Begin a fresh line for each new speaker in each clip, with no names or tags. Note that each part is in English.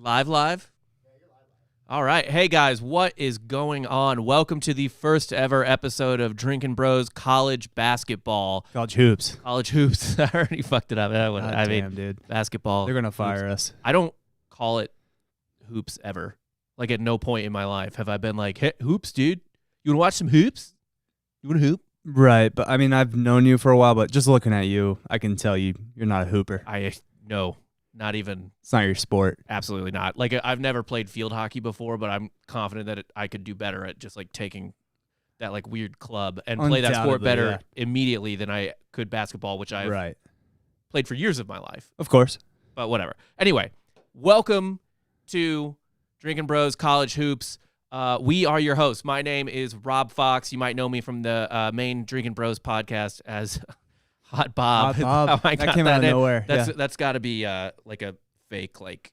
Live? All right. Hey, guys, what is going on? Welcome to the first ever episode of Drinking Bros College Basketball.
College Hoops.
College Hoops. I already fucked it up.
Damn, dude.
Basketball.
They're going to fire
hoops.
us.
I don't call it hoops ever. Like, at no point in my life have I been like, hey, hoops, dude. You want to watch some hoops? You want to hoop?
Right, but I mean, I've known you for a while, but just looking at you, I can tell you're not a hooper.
No, not even.
It's not your sport.
Absolutely not. Like, I've never played field hockey before, but I'm confident that I could do better at just like taking that like weird club and play that sport better immediately than I could basketball, which I've played for years of my life.
Of course.
But whatever. Anyway, welcome to Drinking Bros College Hoops. We are your hosts. My name is Rob Fox. You might know me from the main Drinking Bros podcast as Hot Bob.
Hot Bob. That came out of nowhere.
That's got to be like a fake, like.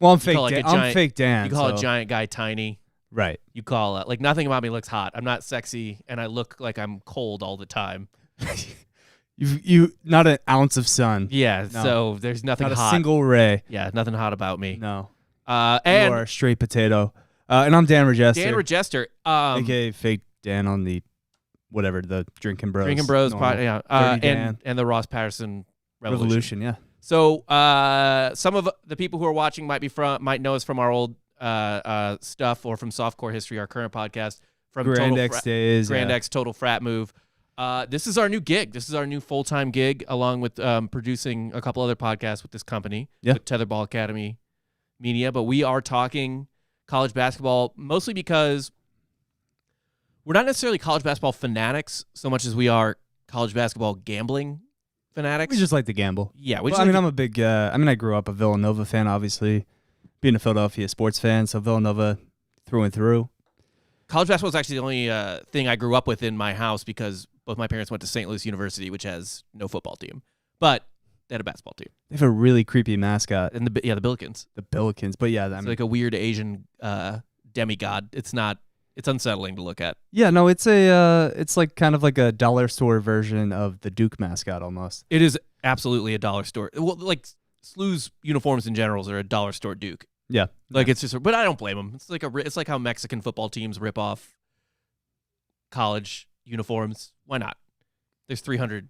Well, I'm fake Dan.
You call a giant guy tiny.
Right.
You call like nothing about me looks hot. I'm not sexy, and I look like I'm cold all the time.
you not an ounce of sun.
Yeah. No. So there's nothing hot.
Not a single ray.
Yeah. Nothing hot about me.
No.
And
you are a straight potato. And I'm Dan Regester.
Dan Regester.
AKA fake Dan on the whatever, the Drinking Bros.
Drinking Bros.
Yeah.
And the Ross Patterson Revolution.
Yeah.
So some of the people who are watching might know us from our old stuff or from Softcore History, our current podcast. From
Grand X Days.
Grand X Total Frat Move. This is our new gig. This is our new full-time gig, along with producing a couple other podcasts with this company, with Tetherball Academy Media. But we are talking college basketball mostly because we're not necessarily college basketball fanatics so much as we are college basketball gambling fanatics.
We just like to gamble.
Yeah.
I'm a big, I grew up a Villanova fan, obviously, being a Philadelphia sports fan, so Villanova through and through.
College basketball is actually the only thing I grew up with in my house because both my parents went to St. Louis University, which has no football team. But they had a basketball team.
They have a really creepy mascot.
And the Billikens.
The Billikens. But yeah,
it's like a weird Asian demigod. It's unsettling to look at.
Yeah, no, it's like kind of like a dollar store version of the Duke mascot almost.
It is absolutely a dollar store. Well, like SLU's uniforms in general are a dollar store Duke.
Yeah.
It's just, but I don't blame them. It's like how Mexican football teams rip off college uniforms. Why not? There's 300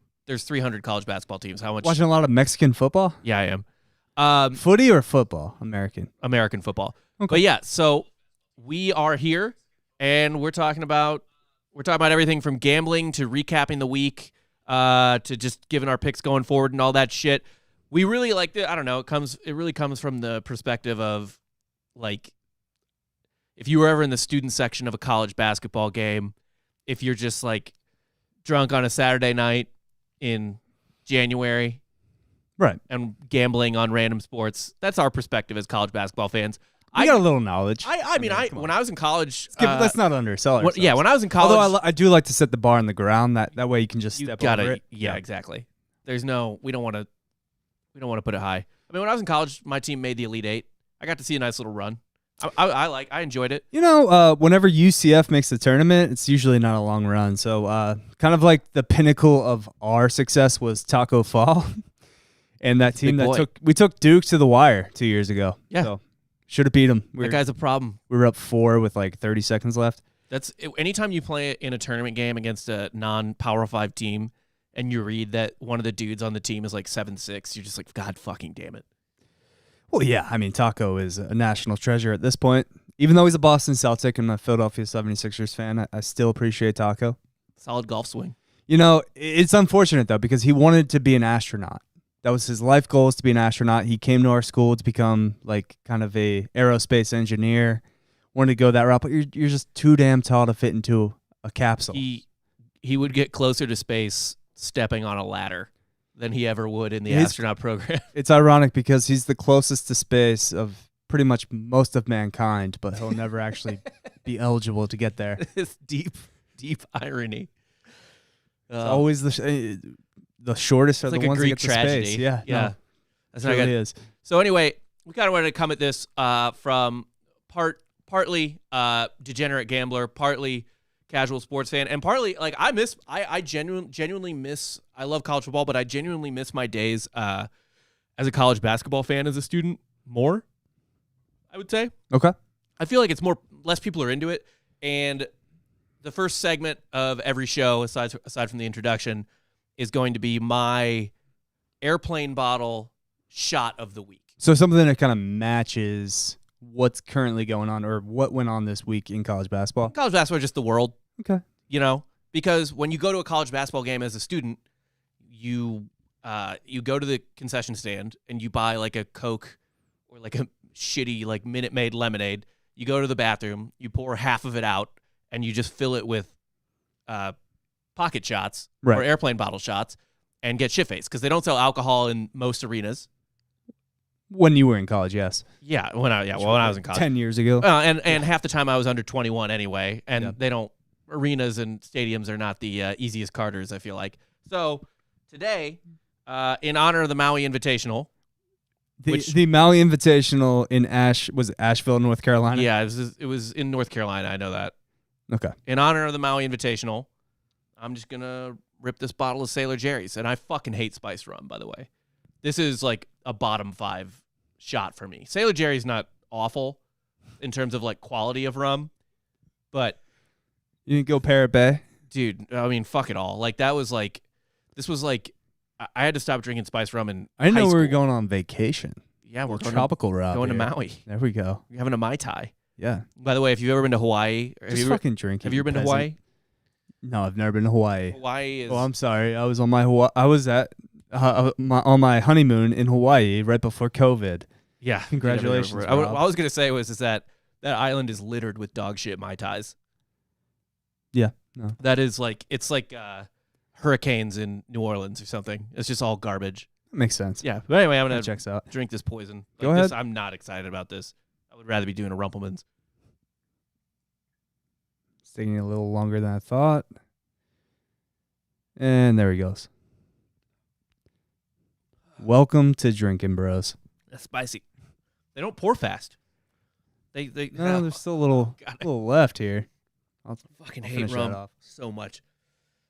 college basketball teams. How much?
Watching a lot of Mexican football?
Yeah, I am.
Footy or football? American
football.
Okay.
But yeah, so we are here and we're talking about everything from gambling to recapping the week, to just giving our picks going forward and all that shit. We really like I don't know, it really comes from the perspective of like if you were ever in the student section of a college basketball game, if you're just like drunk on a Saturday night in January,
right,
and gambling on random sports. That's our perspective as college basketball fans.
I got a little knowledge.
When I was in college,
let's not undersell ourselves.
Yeah, when I was in college,
although I do like to set the bar on the ground. That way you can just step over it.
Yeah, exactly. We don't want to put it high. I mean, when I was in college, my team made the Elite Eight. I got to see a nice little run. I enjoyed it.
Whenever UCF makes the tournament, it's usually not a long run. So kind of like the pinnacle of our success was Taco Fall. And that team we took Duke to the wire 2 years ago.
Yeah.
So should have beat them.
That guy's a problem.
We were up 4 with like 30 seconds left.
Anytime you play in a tournament game against a non-Power 5 team and you read that one of the dudes on the team is like 7'6", you're just like, God fucking damn it.
Well, yeah, I mean, Taco is a national treasure at this point. Even though he's a Boston Celtic and a Philadelphia 76ers fan, I still appreciate Taco.
Solid golf swing.
It's unfortunate, though, because he wanted to be an astronaut. That was his life goal, is to be an astronaut. He came to our school to become, like, kind of a aerospace engineer. Wanted to go that route, but you're just too damn tall to fit into a capsule.
He would get closer to space stepping on a ladder than he ever would in the astronaut program.
It's ironic because he's the closest to space of pretty much most of mankind, but he'll never actually be eligible to get there.
It's deep irony.
It's always the shortest are the
like
ones
a Greek
that get to
tragedy.
space. Yeah. No,
That's
it really is.
So anyway, we kind of wanted to come at this from partly degenerate gambler, partly casual sports fan, and partly like I genuinely miss. I love college football, but I genuinely miss my days as a college basketball fan as a student more. I would say.
Okay.
I feel like it's less people are into it, and the first segment of every show, aside from the introduction, is going to be my airplane bottle shot of the week.
So something that kind of matches what's currently going on or what went on this week in college basketball.
College basketball is just the world.
Okay.
You know, because when you go to a college basketball game as a student, you go to the concession stand and you buy like a Coke or like a shitty like Minute Maid lemonade. You go to the bathroom, you pour half of it out, and you just fill it with pocket shots or airplane bottle shots and get shit-faced because they don't sell alcohol in most arenas.
When you were in college, yes.
Yeah, when I was in college.
10 years ago.
And half the time I was under 21 anyway, and they don't, arenas and stadiums are not the easiest carters, I feel like. So today, in honor of the Maui Invitational,
the Maui Invitational in Asheville, North Carolina?
Yeah, it was in North Carolina. I know that.
Okay.
In honor of the Maui Invitational, I'm just going to rip this bottle of Sailor Jerry's. And I fucking hate spiced rum, by the way. This is like a bottom 5 shot for me. Sailor Jerry's not awful in terms of like quality of rum, but...
You didn't go Parrot Bay?
Dude, I mean, fuck it all. Like, this was like... I had to stop drinking spiced rum in
I didn't know
high
we were
school.
going on vacation.
Yeah, we're going
tropical route.
Going
here.
to Maui.
There we go.
You're having a Mai Tai.
Yeah.
By the way, if you've ever been to Hawaii,
fucking drinking.
Have you ever been to Hawaii?
No, I've never been to Hawaii.
Hawaii is.
Oh, I'm sorry. I was on my I was at on my honeymoon in Hawaii right before COVID.
Yeah.
Congratulations.
What I was gonna say was that island is littered with dog shit Mai Tais.
Yeah. No.
That is like it's like hurricanes in New Orleans or something. It's just all garbage.
Makes sense.
Yeah. But anyway, I'm gonna
checks out.
drink this poison.
Go ahead.
I'm not excited about this. I would rather be doing a Rumpelman's.
It's taking a little longer than I thought. And there he goes. Welcome to Drinking Bros.
That's spicy. They don't pour fast. They
No, there's still a little left here. I'll
fucking
finish
hate
that
rum
off.
so much.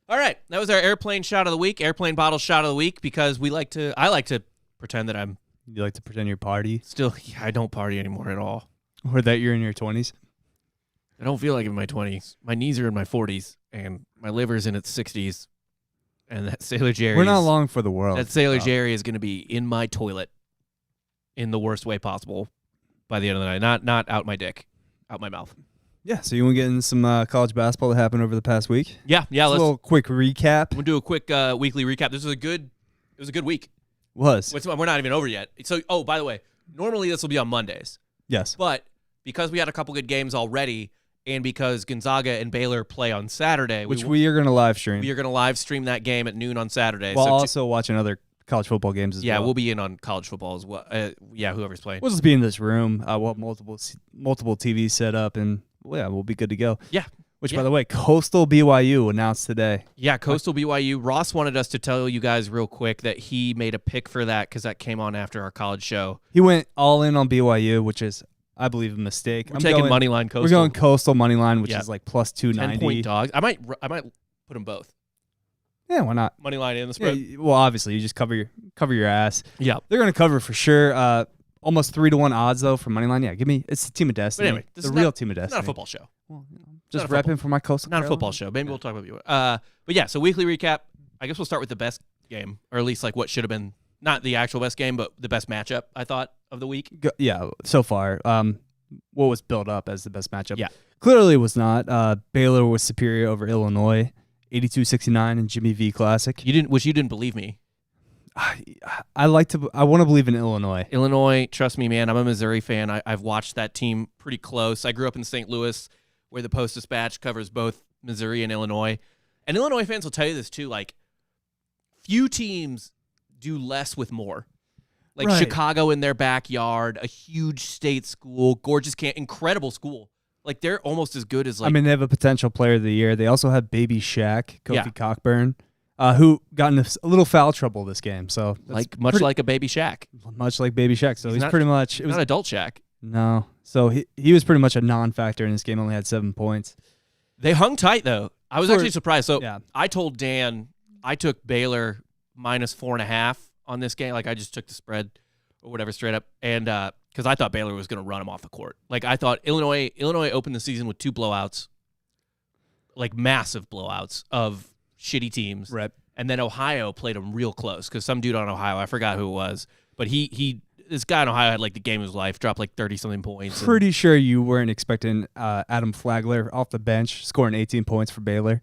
All right, that was our airplane shot of the week, airplane bottle shot of the week, because I like to pretend that I'm
You like to pretend you're party?
still. Yeah, I don't party anymore at all.
Or that you're in your 20s?
I don't feel like in my 20s. My knees are in my 40s, and my liver's in its 60s. And that Sailor Jerry.
We're not long for the world.
That Sailor Jerry is going to be in my toilet in the worst way possible by the end of the night. Not out my dick, out my mouth.
Yeah, so you want to get in some college basketball that happened over the past week?
Yeah.
Just a little quick recap.
We'll do a quick weekly recap. It was a good week.
Was.
We're not even over yet. So, by the way, normally this will be on Mondays.
Yes.
But because we had a couple good games already, and because Gonzaga and Baylor play on Saturday,
Which we are going to live stream.
We are going to live stream that game at noon on Saturday.
While
so
also watching other college football games as well.
Yeah, we'll be in on college football as well. Whoever's playing.
We'll just be in this room. We'll have multiple TVs set up, and we'll be good to go.
Yeah.
Which, by the way, Coastal BYU announced today.
Yeah, Coastal BYU. Ross wanted us to tell you guys real quick that he made a pick for that because that came on after our college show.
He went all in on BYU, which is, I believe, a mistake.
I'm taking moneyline Coastal.
We're going Coastal moneyline, which is like plus 290.
10-point dogs. I might put them both.
Yeah, why not?
Moneyline and the spread.
Yeah, well, obviously, you just cover your ass.
Yeah,
they're going to cover for sure. Almost 3-1 odds though for moneyline. Yeah, it's the team of destiny.
But anyway,
the real team of destiny.
It's not a football show.
Well, just repping for my Coastal.
Not a football show. Maybe we'll talk about BYU. But yeah, so weekly recap. I guess we'll start with the best game, or at least like what should have been not the actual best game, but the best matchup I thought of the week.
Yeah, so far. What was built up as the best matchup?
Yeah,
clearly was not. Baylor was superior over Illinois, 82-69 in Jimmy V Classic.
You didn't believe me.
I want to believe in Illinois.
Illinois, trust me, man. I'm a Missouri fan. I've watched that team pretty close. I grew up in St. Louis, where the Post-Dispatch covers both Missouri and Illinois. And Illinois fans will tell you this too. Like, few teams do less with more. Like Chicago in their backyard, a huge state school, gorgeous incredible school. Like, they're almost as good as like.
I mean, they have a potential player of the year. They also have Baby Shaq, Kofi Cockburn. Who got in a little foul trouble this game. So
much like a Baby Shaq.
Much like Baby Shaq. So he's pretty much...
It was not adult Shaq.
No. So he was pretty much a non-factor in this game, only had 7 points.
They hung tight, though. I was actually surprised. So
yeah.
I told Dan I took Baylor minus 4.5 on this game. Like, I just took the spread or whatever straight up. And because I thought Baylor was going to run them off the court. Like, I thought Illinois opened the season with 2 blowouts, like massive blowouts of shitty teams.
Right.
And then Ohio played them real close because some dude on Ohio, I forgot who it was, but this guy in Ohio had like the game of his life, dropped like 30-something points.
Pretty sure you weren't expecting Adam Flagler off the bench scoring 18 points for Baylor.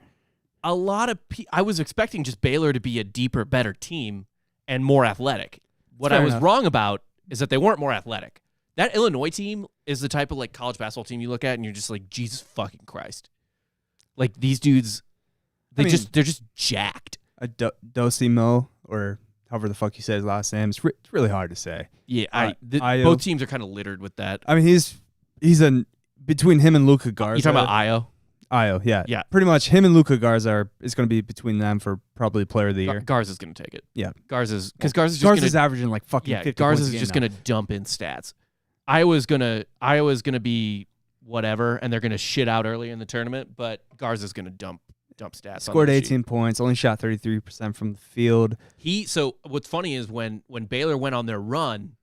A lot of I was expecting just Baylor to be a deeper, better team and more athletic. What I was wrong about is that they weren't more athletic. That Illinois team is the type of like college basketball team you look at and you're just like, Jesus fucking Christ. Like these dudes, they're just jacked.
Dosimo, or however the fuck you say his last name, it's really hard to say.
Yeah, both teams are kind of littered with that.
I mean, he's between him and Luka Garza.
You talking about Io?
Io, yeah.
Yeah.
Pretty much him and Luka Garza is going to be between them for probably player of the year.
Garza's going to take it.
Yeah.
Garza's
averaging like fucking 50
Garza's
points
just going to dump in stats. Iowa's going to be whatever, and they're going to shit out early in the tournament, but Garza's going to dump stats.
Scored 18 points, only shot 33% from the field.
So what's funny is when Baylor went on their run,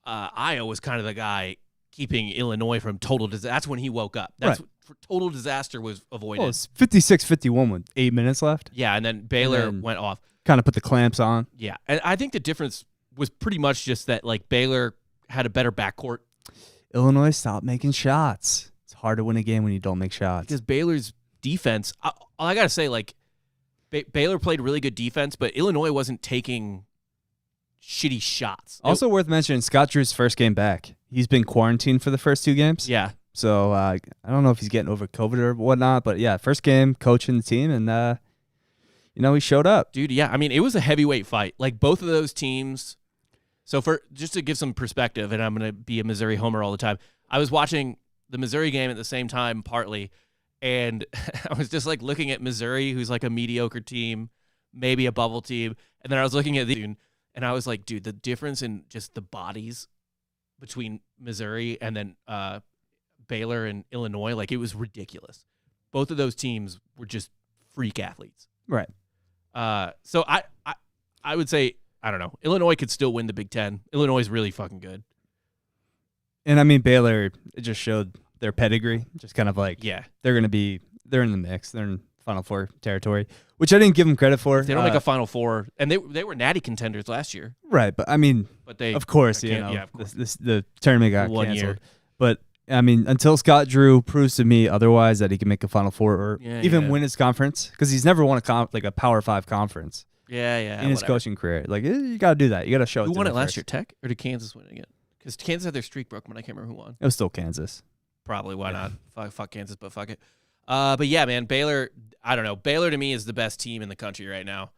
Io was kind of the guy keeping Illinois from total disaster. That's when he woke up. That's total disaster was avoided.
Well, it's 56-51 with 8 minutes left.
Yeah, and then Baylor went off.
Kind of put the clamps on.
Yeah, and I think the difference was pretty much just that like Baylor had a better backcourt.
Illinois stopped making shots. It's hard to win a game when you don't make shots.
Because Baylor's defense, I got to say, like, Baylor played really good defense, but Illinois wasn't taking shitty shots.
Also worth mentioning, Scott Drew's first game back. He's been quarantined for the first 2 games.
Yeah.
So I don't know if he's getting over COVID or whatnot, but yeah, first game coaching the team, and he showed up.
Dude, yeah. I mean, it was a heavyweight fight. Like, both of those teams. So just to give some perspective, and I'm going to be a Missouri homer all the time, I was watching the Missouri game at the same time, partly, and I was just like looking at Missouri, who's like a mediocre team, maybe a bubble team, and then I was looking at and I was like, dude, the difference in just the bodies between Missouri and then Baylor and Illinois, like, it was ridiculous. Both of those teams were just freak athletes.
Right.
So I would say, I don't know, Illinois could still win the Big Ten. Illinois is really fucking good.
And I mean, Baylor, it just showed their pedigree. Just kind of like, they're in the mix. They're in Final Four territory, which I didn't give them credit for.
They don't make a Final Four, and they were natty contenders last year.
Right, but I mean,
of
course, of course. The tournament got 1 canceled. Year. But I mean, until Scott Drew proves to me otherwise that he can make a Final Four or even win his conference, because he's never won a Power 5 conference. In his coaching career, like, you got to do that. You got to show.
Who won it last year? Tech, or did Kansas win it again? Because Kansas had their streak broken, but I can't remember who won.
It was still Kansas.
Probably. Why not? Fuck Kansas, but fuck it. But yeah, man, Baylor. I don't know. Baylor to me is the best team in the country right now,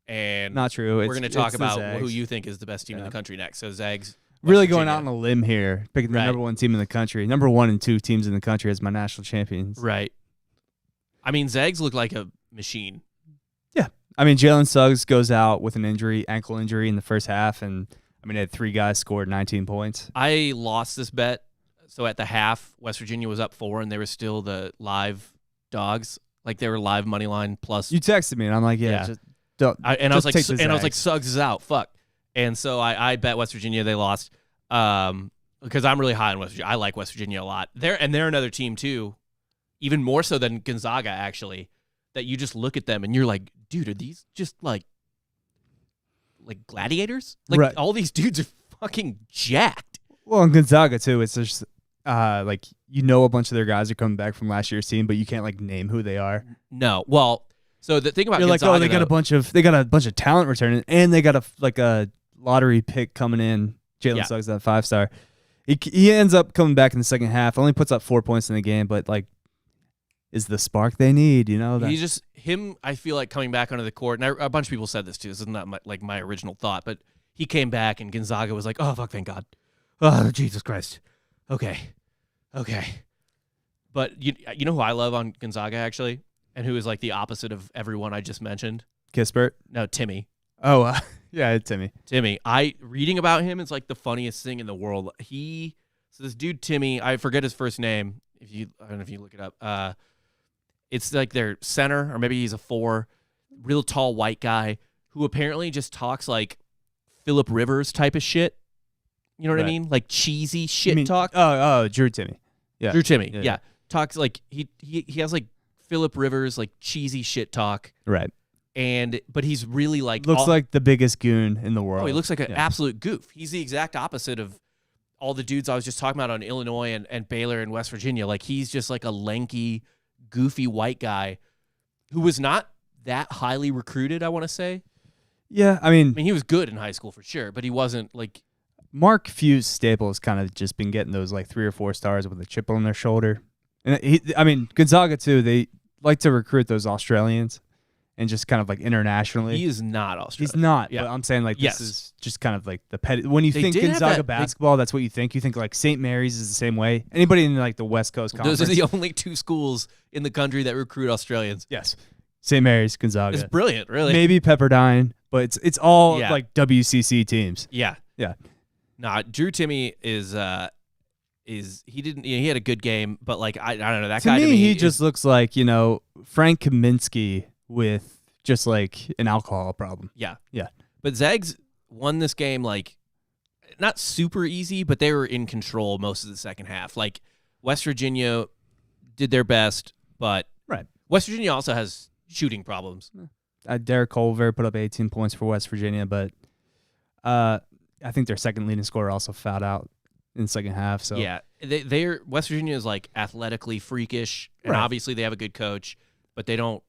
and
not true.
We're going to talk about who you think is the best team in the country next. So Zags.
Really going out on a limb here, picking the number 1 team in the country. Number 1 and 2 teams in the country as my national champions.
Right. I mean, Zags look like a machine.
Yeah. I mean, Jalen Suggs goes out with an ankle injury in the first half, and I mean, they had 3 guys scored 19 points.
I lost this bet. So at the half, West Virginia was up 4, and they were still the live dogs. Like, they were live money line plus.
You texted me, and I'm like, just don't.
I was like, Suggs is out. Fuck. And so I bet West Virginia. They lost because I'm really high on West Virginia. I like West Virginia a lot. They're another team too, even more so than Gonzaga, actually, that you just look at them and you're like, dude, are these just like gladiators? Like, all these dudes are fucking jacked.
Well, in Gonzaga too, it's just a bunch of their guys are coming back from last year's team, but you can't name who they are.
No. Well, so the thing about
you're
Gonzaga,
they got a bunch of talent returning, and they got a lottery pick coming in. Jalen Suggs, that 5-star. He ends up coming back in the second half. Only puts up 4 points in the game, but is the spark they need.
He's just him. I feel like coming back onto the court, and a bunch of people said this too. This is not my original thought, but he came back, and Gonzaga was like, "Oh fuck, thank God, oh Jesus Christ, okay." But you know who I love on Gonzaga actually, and who is like the opposite of everyone I just mentioned?
Kispert?
No, Timmy.
Oh, yeah, Timmy.
Reading about him is like the funniest thing in the world. So this dude Timmy, I forget his first name. I don't know if you look it up. It's like their center, or maybe he's a 4, real tall white guy who apparently just talks like Phillip Rivers type of shit. You know what I
Right.
mean? Like cheesy
You
shit
mean-
talk.
Oh, Drew Timmy. Yeah.
Drew Timmy,
Yeah,
yeah. Talks like he has like Phillip Rivers, like cheesy shit talk,
Right.
but he's really like
Looks like the biggest goon in the world.
he looks like an
Yeah.
absolute goof. He's the exact opposite of all the dudes I was just talking about on Illinois and Baylor and West Virginia. Like he's just like a lanky, goofy white guy who was not that highly recruited, I want to say.
Yeah, I
I
mean,
mean, he was good in high school for sure, but he wasn't like
Mark Fuse Staples kind of just been getting those like 3 or 4 stars with a chip on their shoulder. And I mean, Gonzaga too, they like to recruit those Australians and just kind of like internationally.
he is not Australian.
He's not,
Yeah.
but I'm saying like
Yes.
this is just kind of like the petty. When you
They
think
did have
Gonzaga
that-
basketball, that's what you think. You think like St. Mary's is the same way. Anybody in like the West Coast Conference.
Those are the only 2 schools in the country that recruit Australians.
yes, St. Mary's, Gonzaga.
It's brilliant, really.
Maybe Pepperdine, but it's all
Yeah.
like WCC teams.
Yeah.
Yeah.
Nah, Drew Timmy is he had a good game, but like I don't know, that
To
guy
me,
to me
he
is-
just looks like, Frank Kaminsky with just like an alcohol problem.
Yeah.
Yeah.
But Zags won this game like not super easy, but they were in control most of the second half. Like West Virginia did their best, but
Right.
West Virginia also has shooting problems.
Derek Culver put up 18 points for West Virginia, but I think their second leading scorer also fouled out in the second half. So
Yeah. They're West Virginia is like athletically freakish, and
Right.
obviously they have a good coach, but they don't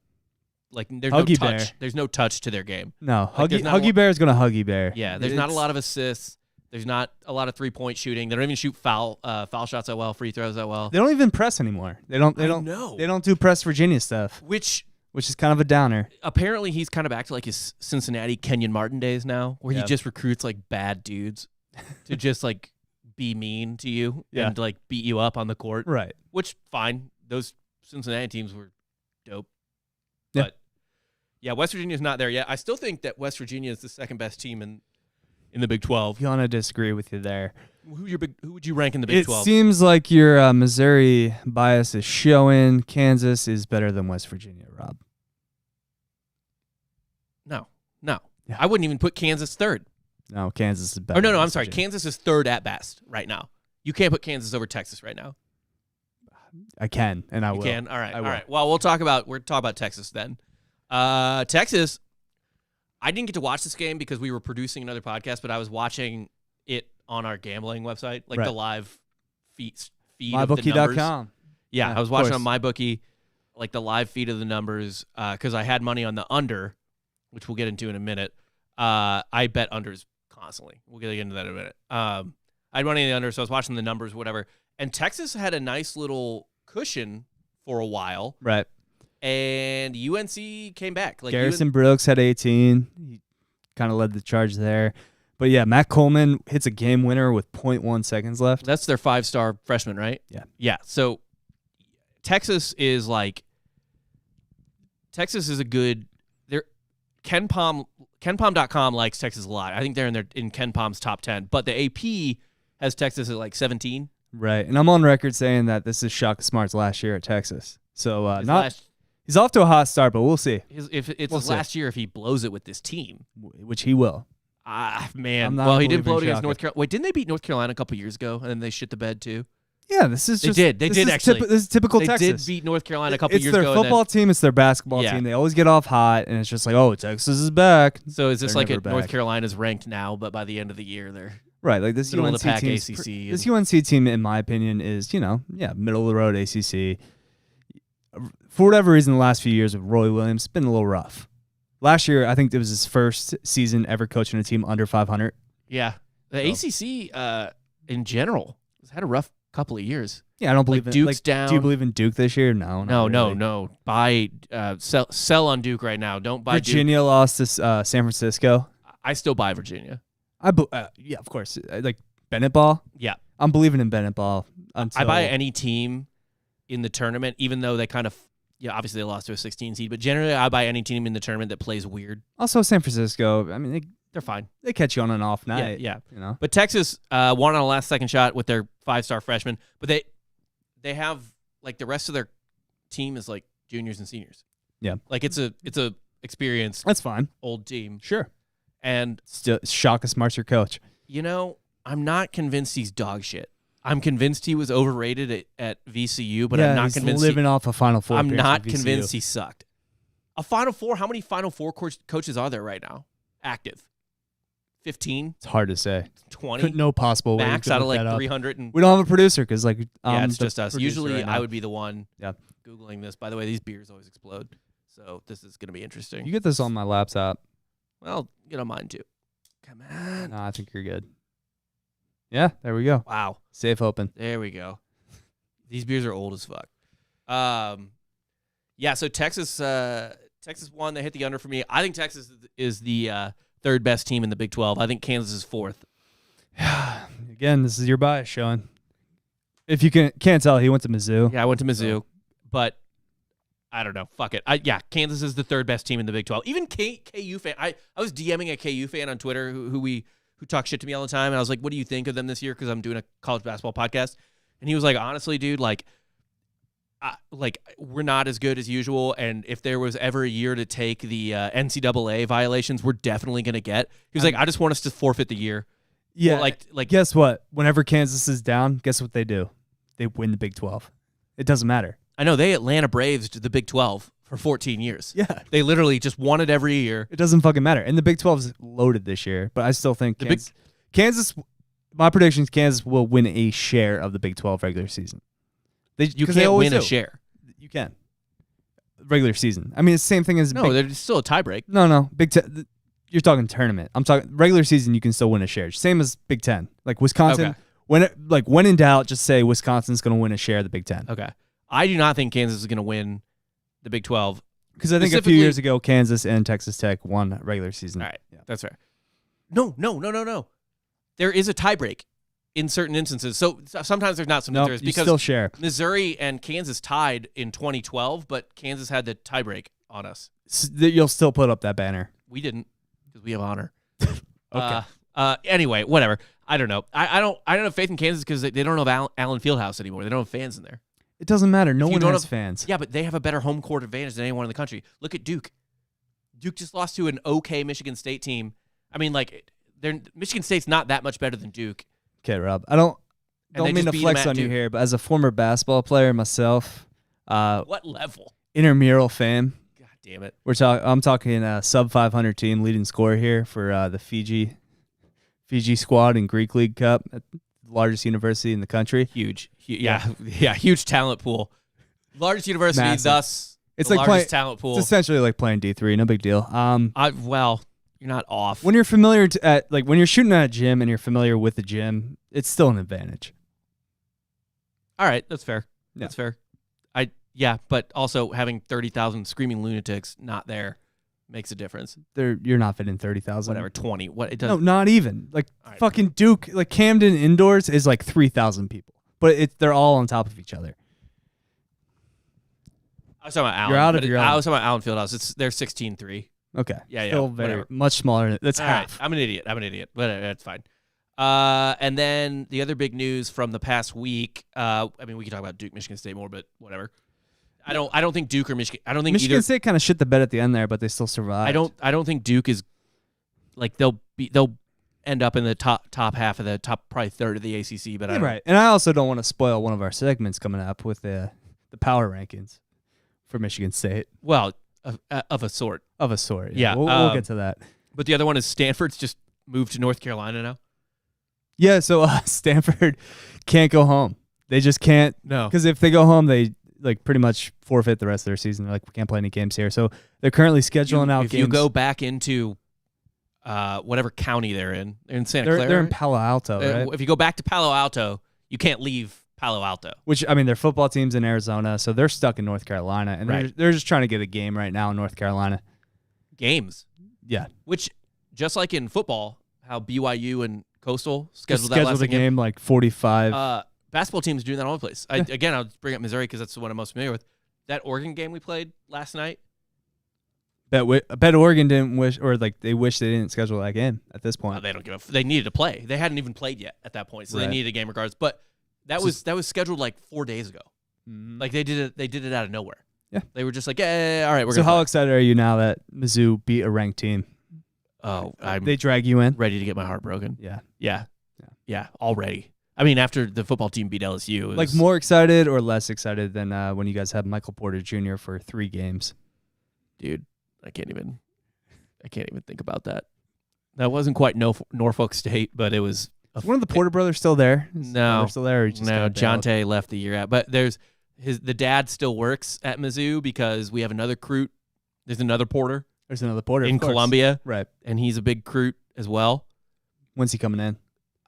like there's
Huggy
no touch.
Bear.
There's no touch to their game.
no,
Like, there's not a
Huggy
lot-
Bear is gonna Huggy Bear.
Yeah, there's not a
It's-
lot of assists. There's not a lot of 3-point shooting. They don't even shoot foul shots that well, free throws that well.
They don't even press anymore. They don't
know.
They don't do press Virginia stuff,
Which
which is kind of a downer.
apparently he's kind of back to like his Cincinnati Kenyon Martin days now, where
Yeah.
he just recruits like bad dudes to just like be mean to you
Yeah.
and like beat you up on the court.
Right.
Which fine, those Cincinnati teams were dope.
Yeah.
But yeah, West Virginia's not there yet. I still think that West Virginia is the second best team in the Big 12.
If you want to disagree with you there.
Who would you rank in the Big
It
12?
seems like your Missouri bias is showing. Kansas is better than West Virginia, Rob.
No.
Yeah.
I wouldn't even put Kansas third.
No, Kansas is better.
Or no,
than
I'm
West
sorry.
Virginia.
Kansas is third at best right now. You can't put Kansas over Texas right now.
I can, and I
You
will.
can. All right.
I
All
will.
right. Well, we're talking about Texas then. Texas. I didn't get to watch this game because we were producing another podcast, but I was watching it on our gambling website, like
Right.
the live feed of the numbers.
MyBookie.com.
Yeah,
Yeah,
I was
of
watching on
course.
MyBookie, like the live feed of the numbers, because I had money on the under, which we'll get into in a minute. I bet unders constantly. We'll get into that in a minute. I had money on the under, so I was watching the numbers, whatever. And Texas had a nice little cushion for a while,
Right.
and UNC came back. Like
Garrison Brooks had 18. He kind of led the charge there. But yeah, Matt Coleman hits a game winner with 0.1 seconds left.
That's their 5-star freshman, right?
Yeah.
Yeah. So Texas is a good. They're KenPom.com likes Texas a lot. I think they're in KenPom's top 10. But the AP has Texas at like 17.
Right. And I'm on record saying that this is Shaka Smart's last year at Texas. So
His
he's off to a hot start, but we'll see,
if it's
We'll
his
see.
last year if he blows it with this team.
which he will.
Man.
I'm not
Well, he didn't blow it
believing
against
Shaka.
North Carolina. Wait, didn't they beat North Carolina a couple years ago and then they shit the bed too?
Yeah, this is
They
just
did. They
this
did
is
actually.
this is typical
They
Texas.
did beat North Carolina a couple
It's
years
their
ago. and then-
football team. It's their basketball
Yeah.
team. They always get off hot, and it's just like, oh, Texas is back.
So is this
They're
like
never
North
back.
Carolina's ranked now, but by the end of the year they're
Right, like this
middle of
UNC
the pack
team.
ACC
This
and-
UNC team, in my opinion, is middle of the road ACC. For whatever reason, the last few years of Roy Williams, it's been a little rough. Last year, I think it was his first season ever coaching a team under 500.
Yeah. The ACC in general has had a rough couple of years.
Yeah, I don't believe
Like
in
Duke's down.
Do you believe in Duke this year? No, not really.
No. Buy sell on Duke right now. Don't buy Duke.
Virginia lost to San Francisco.
I still buy Virginia.
Yeah, of course. Like Bennett Ball.
Yeah.
I'm believing in Bennett Ball. Until
I buy any team in the tournament, even though they kind of obviously they lost to a 16 seed, but generally I buy any team in the tournament that plays weird.
Also, San Francisco. I mean,
They're fine.
they catch you on an off night.
Yeah.
You know.
But Texas won on a last second shot with their 5-star freshman, but they have like the rest of their team is like juniors and seniors.
Yeah.
Like it's a experienced
That's fine.
old team.
Sure.
And
Still, Shaka Smart's your coach.
you know, I'm not convinced he's dog shit. I'm convinced he was overrated at VCU, but
yeah,
I'm not
he's
convinced
living off a Final Four.
I'm
appearance
not
with VCU.
convinced he sucked. A Final Four? How many Final Four coaches are there right now? Active? 15?
It's hard to say.
20?
No possible way.
Max
you could
out of
look
like
that up.
300 and
We don't have a producer because
yeah, it's just us.
producer
Usually
right now.
I would be the one
Yeah.
Googling this. By the way, these beers always explode. So this is going to be interesting.
You get this on my laptop.
Well, get on mine too. Come on.
No, I think you're good. Yeah, there we go.
Wow.
Safe open.
There we go. These beers are old as fuck. Yeah, so Texas won. They hit the under for me. I think Texas is the third best team in the Big 12. I think Kansas is fourth.
Again, this is your bias showing. If you can't tell, he went to Mizzou.
Yeah, I went to Mizzou, but I don't know. Fuck it. Yeah, Kansas is the third best team in the Big 12. Even KU fan. I was DMing a KU fan on Twitter who talks shit to me all the time, and I was like, "What do you think of them this year?" Because I'm doing a college basketball podcast, and he was like, "Honestly, dude, like we're not as good as usual, and if there was ever a year to take the NCAA violations, we're definitely gonna get." He was like, "I just want us to forfeit the year."
Yeah,
Well, like
guess what? Whenever Kansas is down, guess what they do? They win the Big 12. It doesn't matter.
I know they Atlanta Braves to the Big 12 for 14 years.
Yeah.
They literally just won it every year.
It doesn't fucking matter. And the Big 12 is loaded this year, but I still think Kansas, my prediction is Kansas will win a share of the Big 12 regular season.
You can't win a share.
You can. Regular season. I mean, it's the same thing as
No, there's still a tiebreak.
No. Big 10. You're talking tournament. I'm talking regular season. You can still win a share. Same as Big 10. Like Wisconsin.
Okay.
When in doubt, just say Wisconsin's going to win a share of the Big 10.
Okay. I do not think Kansas is going to win the Big 12.
Because I think a few years ago, Kansas and Texas Tech won regular season.
All right. Yeah. That's fair. No. There is a tiebreak in certain instances. So sometimes there's not.
No,
there is
you
because
still share.
Missouri and Kansas tied in 2012, but Kansas had the tiebreak on us.
You'll still put up that banner.
We didn't because we have honor.
Okay.
Anyway, whatever. I don't know. I don't have faith in Kansas because they don't have Allen Fieldhouse anymore. They don't have fans in there.
It doesn't matter. No
If you
one
don't
has
have-
fans.
Yeah, but they have a better home court advantage than anyone in the country. Look at Duke. Duke just lost to an okay Michigan State team. I mean, like, Michigan State's not that much better than Duke.
Okay, Rob. I don't
And they
mean
just
to
beat
flex
them at
on you
Duke.
here, but as a former basketball player myself,
What level?
intramural fame.
God damn it.
I'm talking sub 500 team, leading scorer here for the Fiji squad in Greek League Cup, at the largest university in the country.
Huge. Yeah, huge talent pool. Largest university,
Massive.
thus
It's
the
like
largest
playing-
talent pool.
It's essentially like playing D3, no big deal.
Well, you're not off.
When you're familiar when you're shooting at a gym and you're familiar with the gym, it's still an advantage.
All right, that's fair.
Yeah.
That's fair. But also having 30,000 screaming lunatics not there makes a difference.
You're not fitting 30,000.
Whatever, 20. What it does?
No, not even. Like
All right.
fucking Duke, like Camden indoors is like 3,000 people, but they're all on top of each other.
I was talking about Allen.
You're out of
but
your
I
element.
was talking about Allen Fieldhouse. They're 16-3.
Okay.
Yeah,
Still
whatever.
much smaller. That's
All right,
half.
I'm an idiot, but that's fine. And then the other big news from the past week. I mean, we can talk about Duke, Michigan State more, but whatever. I don't think Duke or Michigan. I don't think
Michigan
either.
State kind of shit the bed at the end there, but they still survived.
I don't think Duke is like they'll end up in the top half of the top probably third of the ACC. But I don't,
right. And I also don't want to spoil one of our segments coming up with the power rankings for Michigan State
well, of a sort.
of a sort.
Yeah,
we'll get to that.
But the other one is Stanford's just moved to North Carolina now.
Yeah, so Stanford can't go home. They just can't.
No,
Because if they go home, they like pretty much forfeit the rest of their season. They're like, we can't play any games here. So they're currently scheduling out
if
games.
you go back into whatever county they're in Santa Clara.
They're in Palo Alto, right?
If you go back to Palo Alto, you can't leave Palo Alto.
Which, I mean, their football team's in Arizona, so they're stuck in North Carolina. And
Right.
they're just trying to get a game right now in North Carolina.
Games,
Yeah.
which just like in football, how BYU and Coastal scheduled that
Scheduled
last
a game like 45.
Basketball teams doing that all over the place. Again, I'll bring up Missouri because that's the one I'm most familiar with. That Oregon game we played last night.
Bet Oregon didn't wish, or like they wish they didn't schedule that game at this point.
They don't give a. They needed to play. They hadn't even played yet at that point, so
Right.
they needed a game regardless. But that was scheduled like 4 days ago.
Mhm.
Like they did it. They did it out of nowhere.
Yeah.
They were just like, yeah, all right, we're
So
gonna.
how
play.
excited are you now that Mizzou beat a ranked team?
Oh, I'm
They drag you in.
ready to get my heart broken.
Yeah.
Yeah. Yeah, already. I mean, after the football team beat LSU, it was,
Like more excited or less excited than when you guys had Michael Porter Jr. for 3 games?
dude, I can't even think about that. That wasn't quite Norfolk State, but it was.
Is one of the Porter brothers still there?
No,
still there. Or he just
no,
got bailed?
Jonte left the year out. But the dad still works at Mizzou because we have another recruit. There's another Porter
There's another Porter
in
of course.
Columbia,
Right.
and he's a big recruit as well.
When's he coming in?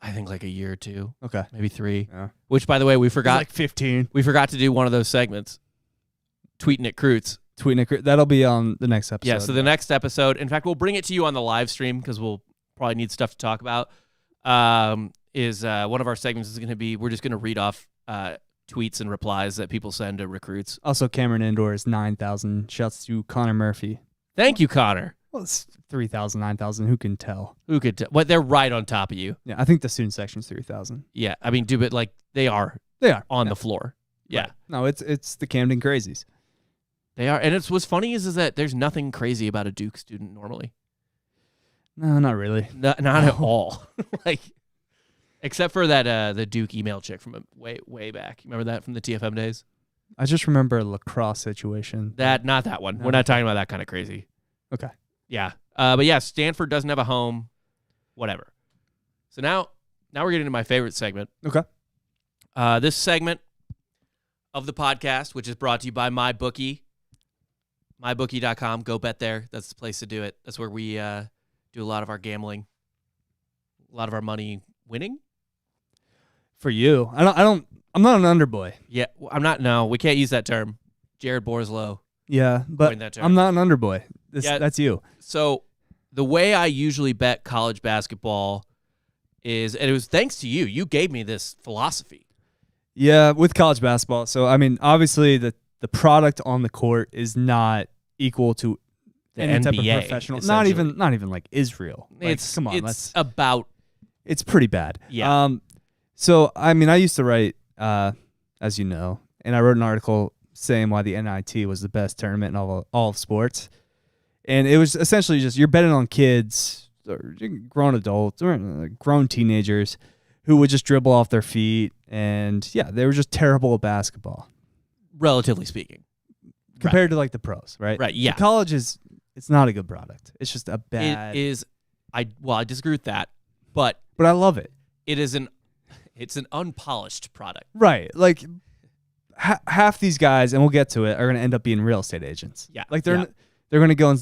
I think like a year or 2,
Okay.
maybe 3.
Yeah.
Which, by the way, we
He's
forgot.
like 15.
We forgot to do one of those segments. Tweeting at Croots.
Tweeting it. That'll be on the next episode.
Yeah, so the next episode, in fact, we'll bring it to you on the live stream because we'll probably need stuff to talk about. Is one of our segments is going to be, we're just going to read off tweets and replies that people send to recruits.
Also, Cameron Indoor is 9,000. Shouts to Connor Murphy.
Thank you, Connor.
Well, it's 3,000, 9,000. Who can tell?
Who could tell? But they're right on top of you.
Yeah, I think the student section is 3,000.
Yeah, I mean, dude, but like they are
They are
on
yeah.
the floor. Yeah,
Right. No, it's the Camden Crazies.
they are. And it's what's funny is that there's nothing crazy about a Duke student normally.
No, not really.
Not at all. Like, except for that the Duke email chick from way back. You remember that from the TFM days?
I just remember a lacrosse situation.
Not that one.
No.
We're not talking about that kind of crazy.
Okay.
Yeah. But yeah, Stanford doesn't have a home. Whatever. So now we're getting to my favorite segment.
Okay.
This segment of the podcast, which is brought to you by MyBookie, mybookie.com. Go bet there. That's the place to do it. That's where we do a lot of our gambling, a lot of our money winning.
For you, I'm not an underboy.
Yeah, I'm not. No, we can't use that term. Jared Borslow.
Yeah, but
Coined that term.
I'm not an underboy.
Yeah.
That's you.
So the way I usually bet college basketball is, and it was thanks to you. You gave me this philosophy.
Yeah, with college basketball. So I mean, obviously the product on the court is not equal to
The
any type
NBA,
of professional.
essentially.
Not even like Israel. Like, come on,
it's about
it's pretty bad.
Yeah.
So I mean, I used to write, as you know, and I wrote an article saying why the NIT was the best tournament in all of sports, and it was essentially just you're betting on kids, or grown adults, or grown teenagers who would just dribble off their feet, and yeah, they were just terrible at basketball
relatively speaking.
compared to like the pros, right?
Right, yeah.
The college it's not a good product. It's just a bad.
It is. I disagree with that, but
But I love it.
it's an unpolished product.
Right. Like half these guys, and we'll get to it, are going to end up being real estate agents.
Yeah.
Like
Yeah.
they're going to go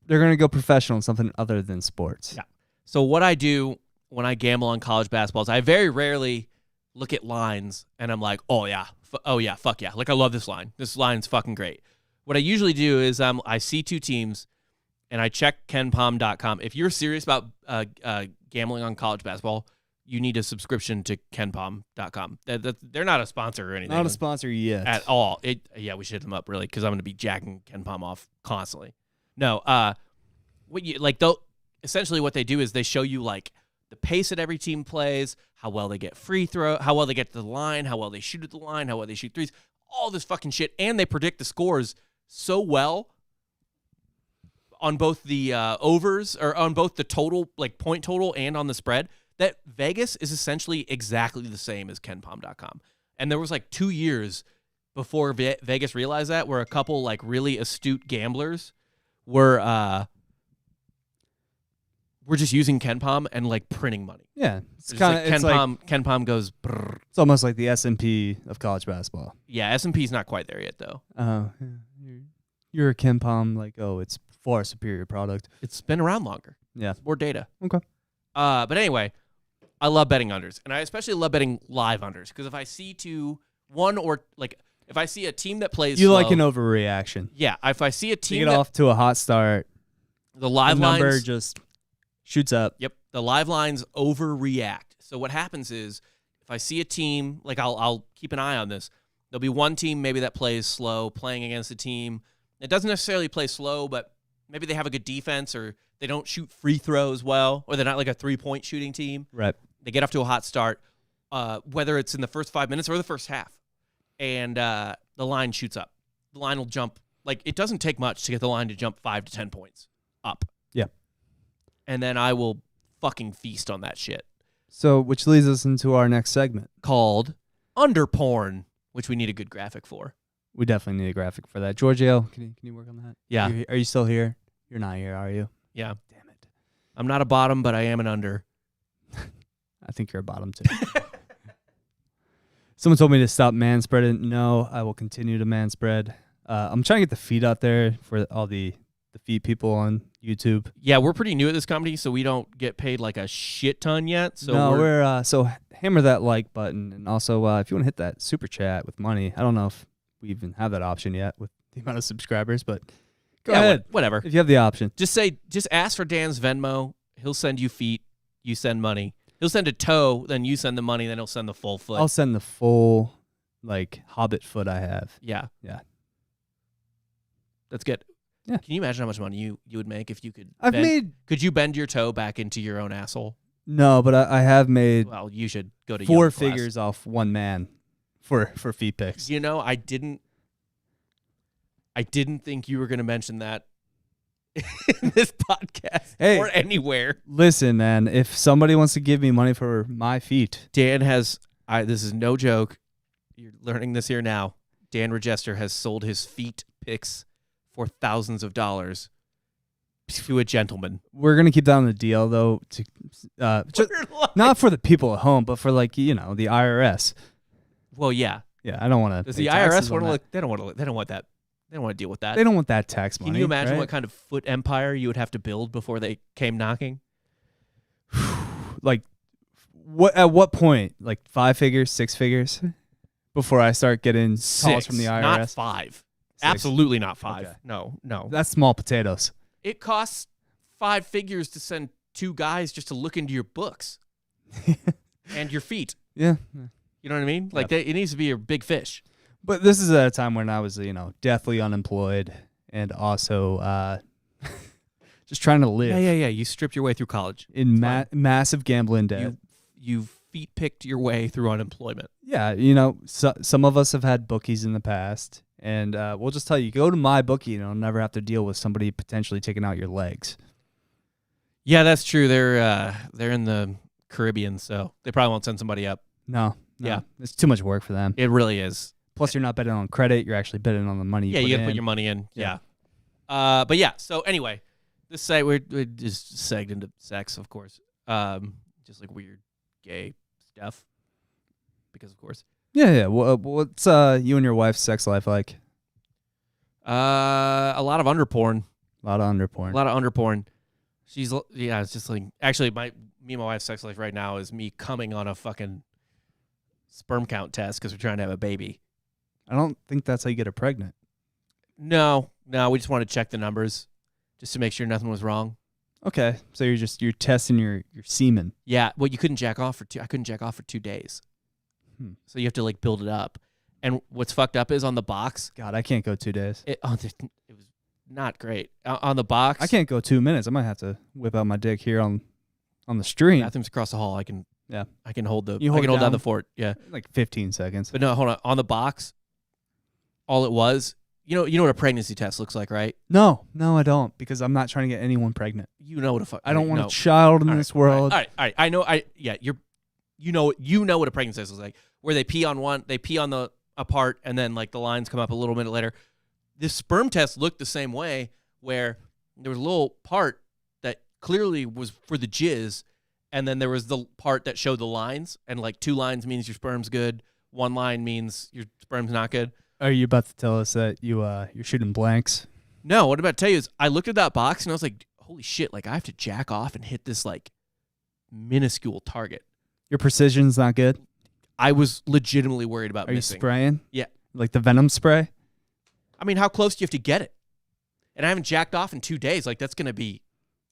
they're going to go professional in something other than sports.
Yeah. So what I do when I gamble on college basketball is I very rarely look at lines and I'm like, oh yeah, fuck yeah. Like I love this line. This line's fucking great. What I usually do is I see two teams and I check KenPom.com. If you're serious about gambling on college basketball, you need a subscription to KenPom.com. They're not a sponsor or anything.
Not a sponsor yet.
At all. Yeah, we should hit them up really because I'm going to be jacking KenPom off constantly. No, essentially what they do is they show you like the pace that every team plays, how well they get free throw, how well they get to the line, how well they shoot at the line, how well they shoot threes, all this fucking shit, and they predict the scores so well on both the overs or on both the total, like point total, and on the spread that Vegas is essentially exactly the same as KenPom.com. And there was like 2 years before Vegas realized that, where a couple like really astute gamblers were just using KenPom and like printing money.
Yeah. It's
Just
kind
like
of
KenPom goes brrr.
it's almost like the S&P of college basketball.
Yeah, S&P's not quite there yet though.
You're a KenPom, like, oh, it's far superior product.
It's been around longer.
Yeah.
It's more data.
Okay.
But anyway, I love betting unders, and I especially love betting live unders because if I see if I see a team that plays
You
slow,
like an overreaction.
yeah, if I see a
You
team
get
that
off to a hot start,
the live
the number
lines,
just shoots up.
yep, the live lines overreact. So what happens is if I see a team, like I'll keep an eye on this. There'll be one team maybe that plays slow, playing against a team that doesn't necessarily play slow, but maybe they have a good defense or they don't shoot free throws well, or they're not like a 3-point shooting team.
Right.
They get off to a hot start, whether it's in the first 5 minutes or the first half, and the line shoots up. The line will jump. Like, it doesn't take much to get the line to jump 5 to 10 points up.
Yeah.
And then I will fucking feast on that shit.
So, which leads us into our next segment.
called Underporn, which we need a good graphic for.
We definitely need a graphic for that. Giorgio, can you work on that?
Yeah.
Are you still here? You're not here, are you?
Yeah.
Damn it.
I'm not a bottom, but I am an under.
I think you're a bottom too. Someone told me to stop manspreading. No, I will continue to manspread. I'm trying to get the feed out there for all the feed people on YouTube.
Yeah, we're pretty new at this company, so we don't get paid like a shit ton yet. So
No, we're so hammer that like button, and also if you want to hit that super chat with money. I don't know if we even have that option yet with the amount of subscribers, but go ahead.
Whatever.
If you have the option.
Just ask for Dan's Venmo. He'll send you feet. You send money. He'll send a toe, then you send the money, then he'll send the full foot.
I'll send the full like hobbit foot I have.
Yeah.
Yeah.
That's good.
Yeah.
Can you imagine how much money you would make if you could could you bend your toe back into your own asshole?
No, but I have made
Well, you should go to
four
yoga class.
figures off one man for feet pics.
You know, I didn't think you were going to mention that in this podcast or anywhere.
Listen, man, if somebody wants to give me money for my feet,
Dan has this is no joke. You're learning this here now. Dan Regester has sold his feet pics for thousands of dollars to a gentleman.
we're gonna keep that on the DL though. Not for the people at home, but for the IRS.
Well, yeah.
Yeah, I don't want to.
Does the IRS want to look? They don't want to. They don't want that. They don't want to deal with that.
They don't want that tax money.
Can you imagine
right?
what kind of foot empire you would have to build before they came knocking?
Like, what? At what point? Like 5 figures, 6 figures, before I start getting calls from the IRS?
Not 5. Absolutely not 5.
Okay.
No.
That's small potatoes.
It costs 5 figures to send 2 guys just to look into your books and your feet.
Yeah.
You know what I mean? Like it needs to be a big fish.
But this is at a time when I was, deathly unemployed and also just trying to live.
Yeah. You stripped your way through college.
In massive gambling debt.
You feet picked your way through unemployment.
Yeah, some of us have had bookies in the past, and we'll just tell you, go to my bookie, and you'll never have to deal with somebody potentially taking out your legs.
Yeah, that's true. They're in the Caribbean, so they probably won't send somebody up.
No.
Yeah.
It's too much work for them.
It really is.
Plus, you're not betting on credit. You're actually betting on the money you
Yeah,
put
you got to
in.
put your money in.
Yeah.
But yeah, so anyway, this site, we're just segged into sex, of course. Just like weird gay stuff. Because, of course.
Yeah. What's you and your wife's sex life like?
A lot of underporn.
A lot of underporn.
A lot of underporn. It's just like, actually, me and my wife's sex life right now is me coming on a fucking sperm count test because we're trying to have a baby.
I don't think that's how you get her pregnant.
No, we just want to check the numbers just to make sure nothing was wrong.
Okay, so you're testing your semen.
Yeah, well, you couldn't jack off I couldn't jack off for 2 days. So you have to like build it up. And what's fucked up is on the box.
God, I can't go 2 days.
It was not great. On the box.
I can't go 2 minutes. I might have to whip out my dick here on the stream.
Bathrooms across the hall. I can hold
You hold
down
down?
the fort. Yeah.
Like 15 seconds.
But no, hold on. On the box, all it was, you know what a pregnancy test looks like, right?
No, I don't, because I'm not trying to get anyone pregnant.
You know what a fuck.
I don't want a child in this world.
All right. I know. You know what a pregnancy test looks like, where they pee on a part, and then like the lines come up a little minute later. This sperm test looked the same way, where there was a little part that clearly was for the jizz, and then there was the part that showed the lines, and like 2 lines means your sperm's good, 1 line means your sperm's not good.
Are you about to tell us that you're shooting blanks?
No, what I'm about to tell you is I looked at that box and I was like, holy shit, like I have to jack off and hit this like minuscule target.
Your precision's not good?
I was legitimately worried about missing.
You spraying?
Yeah.
Like the venom spray?
I mean, how close do you have to get it? And I haven't jacked off in 2 days. Like that's going to be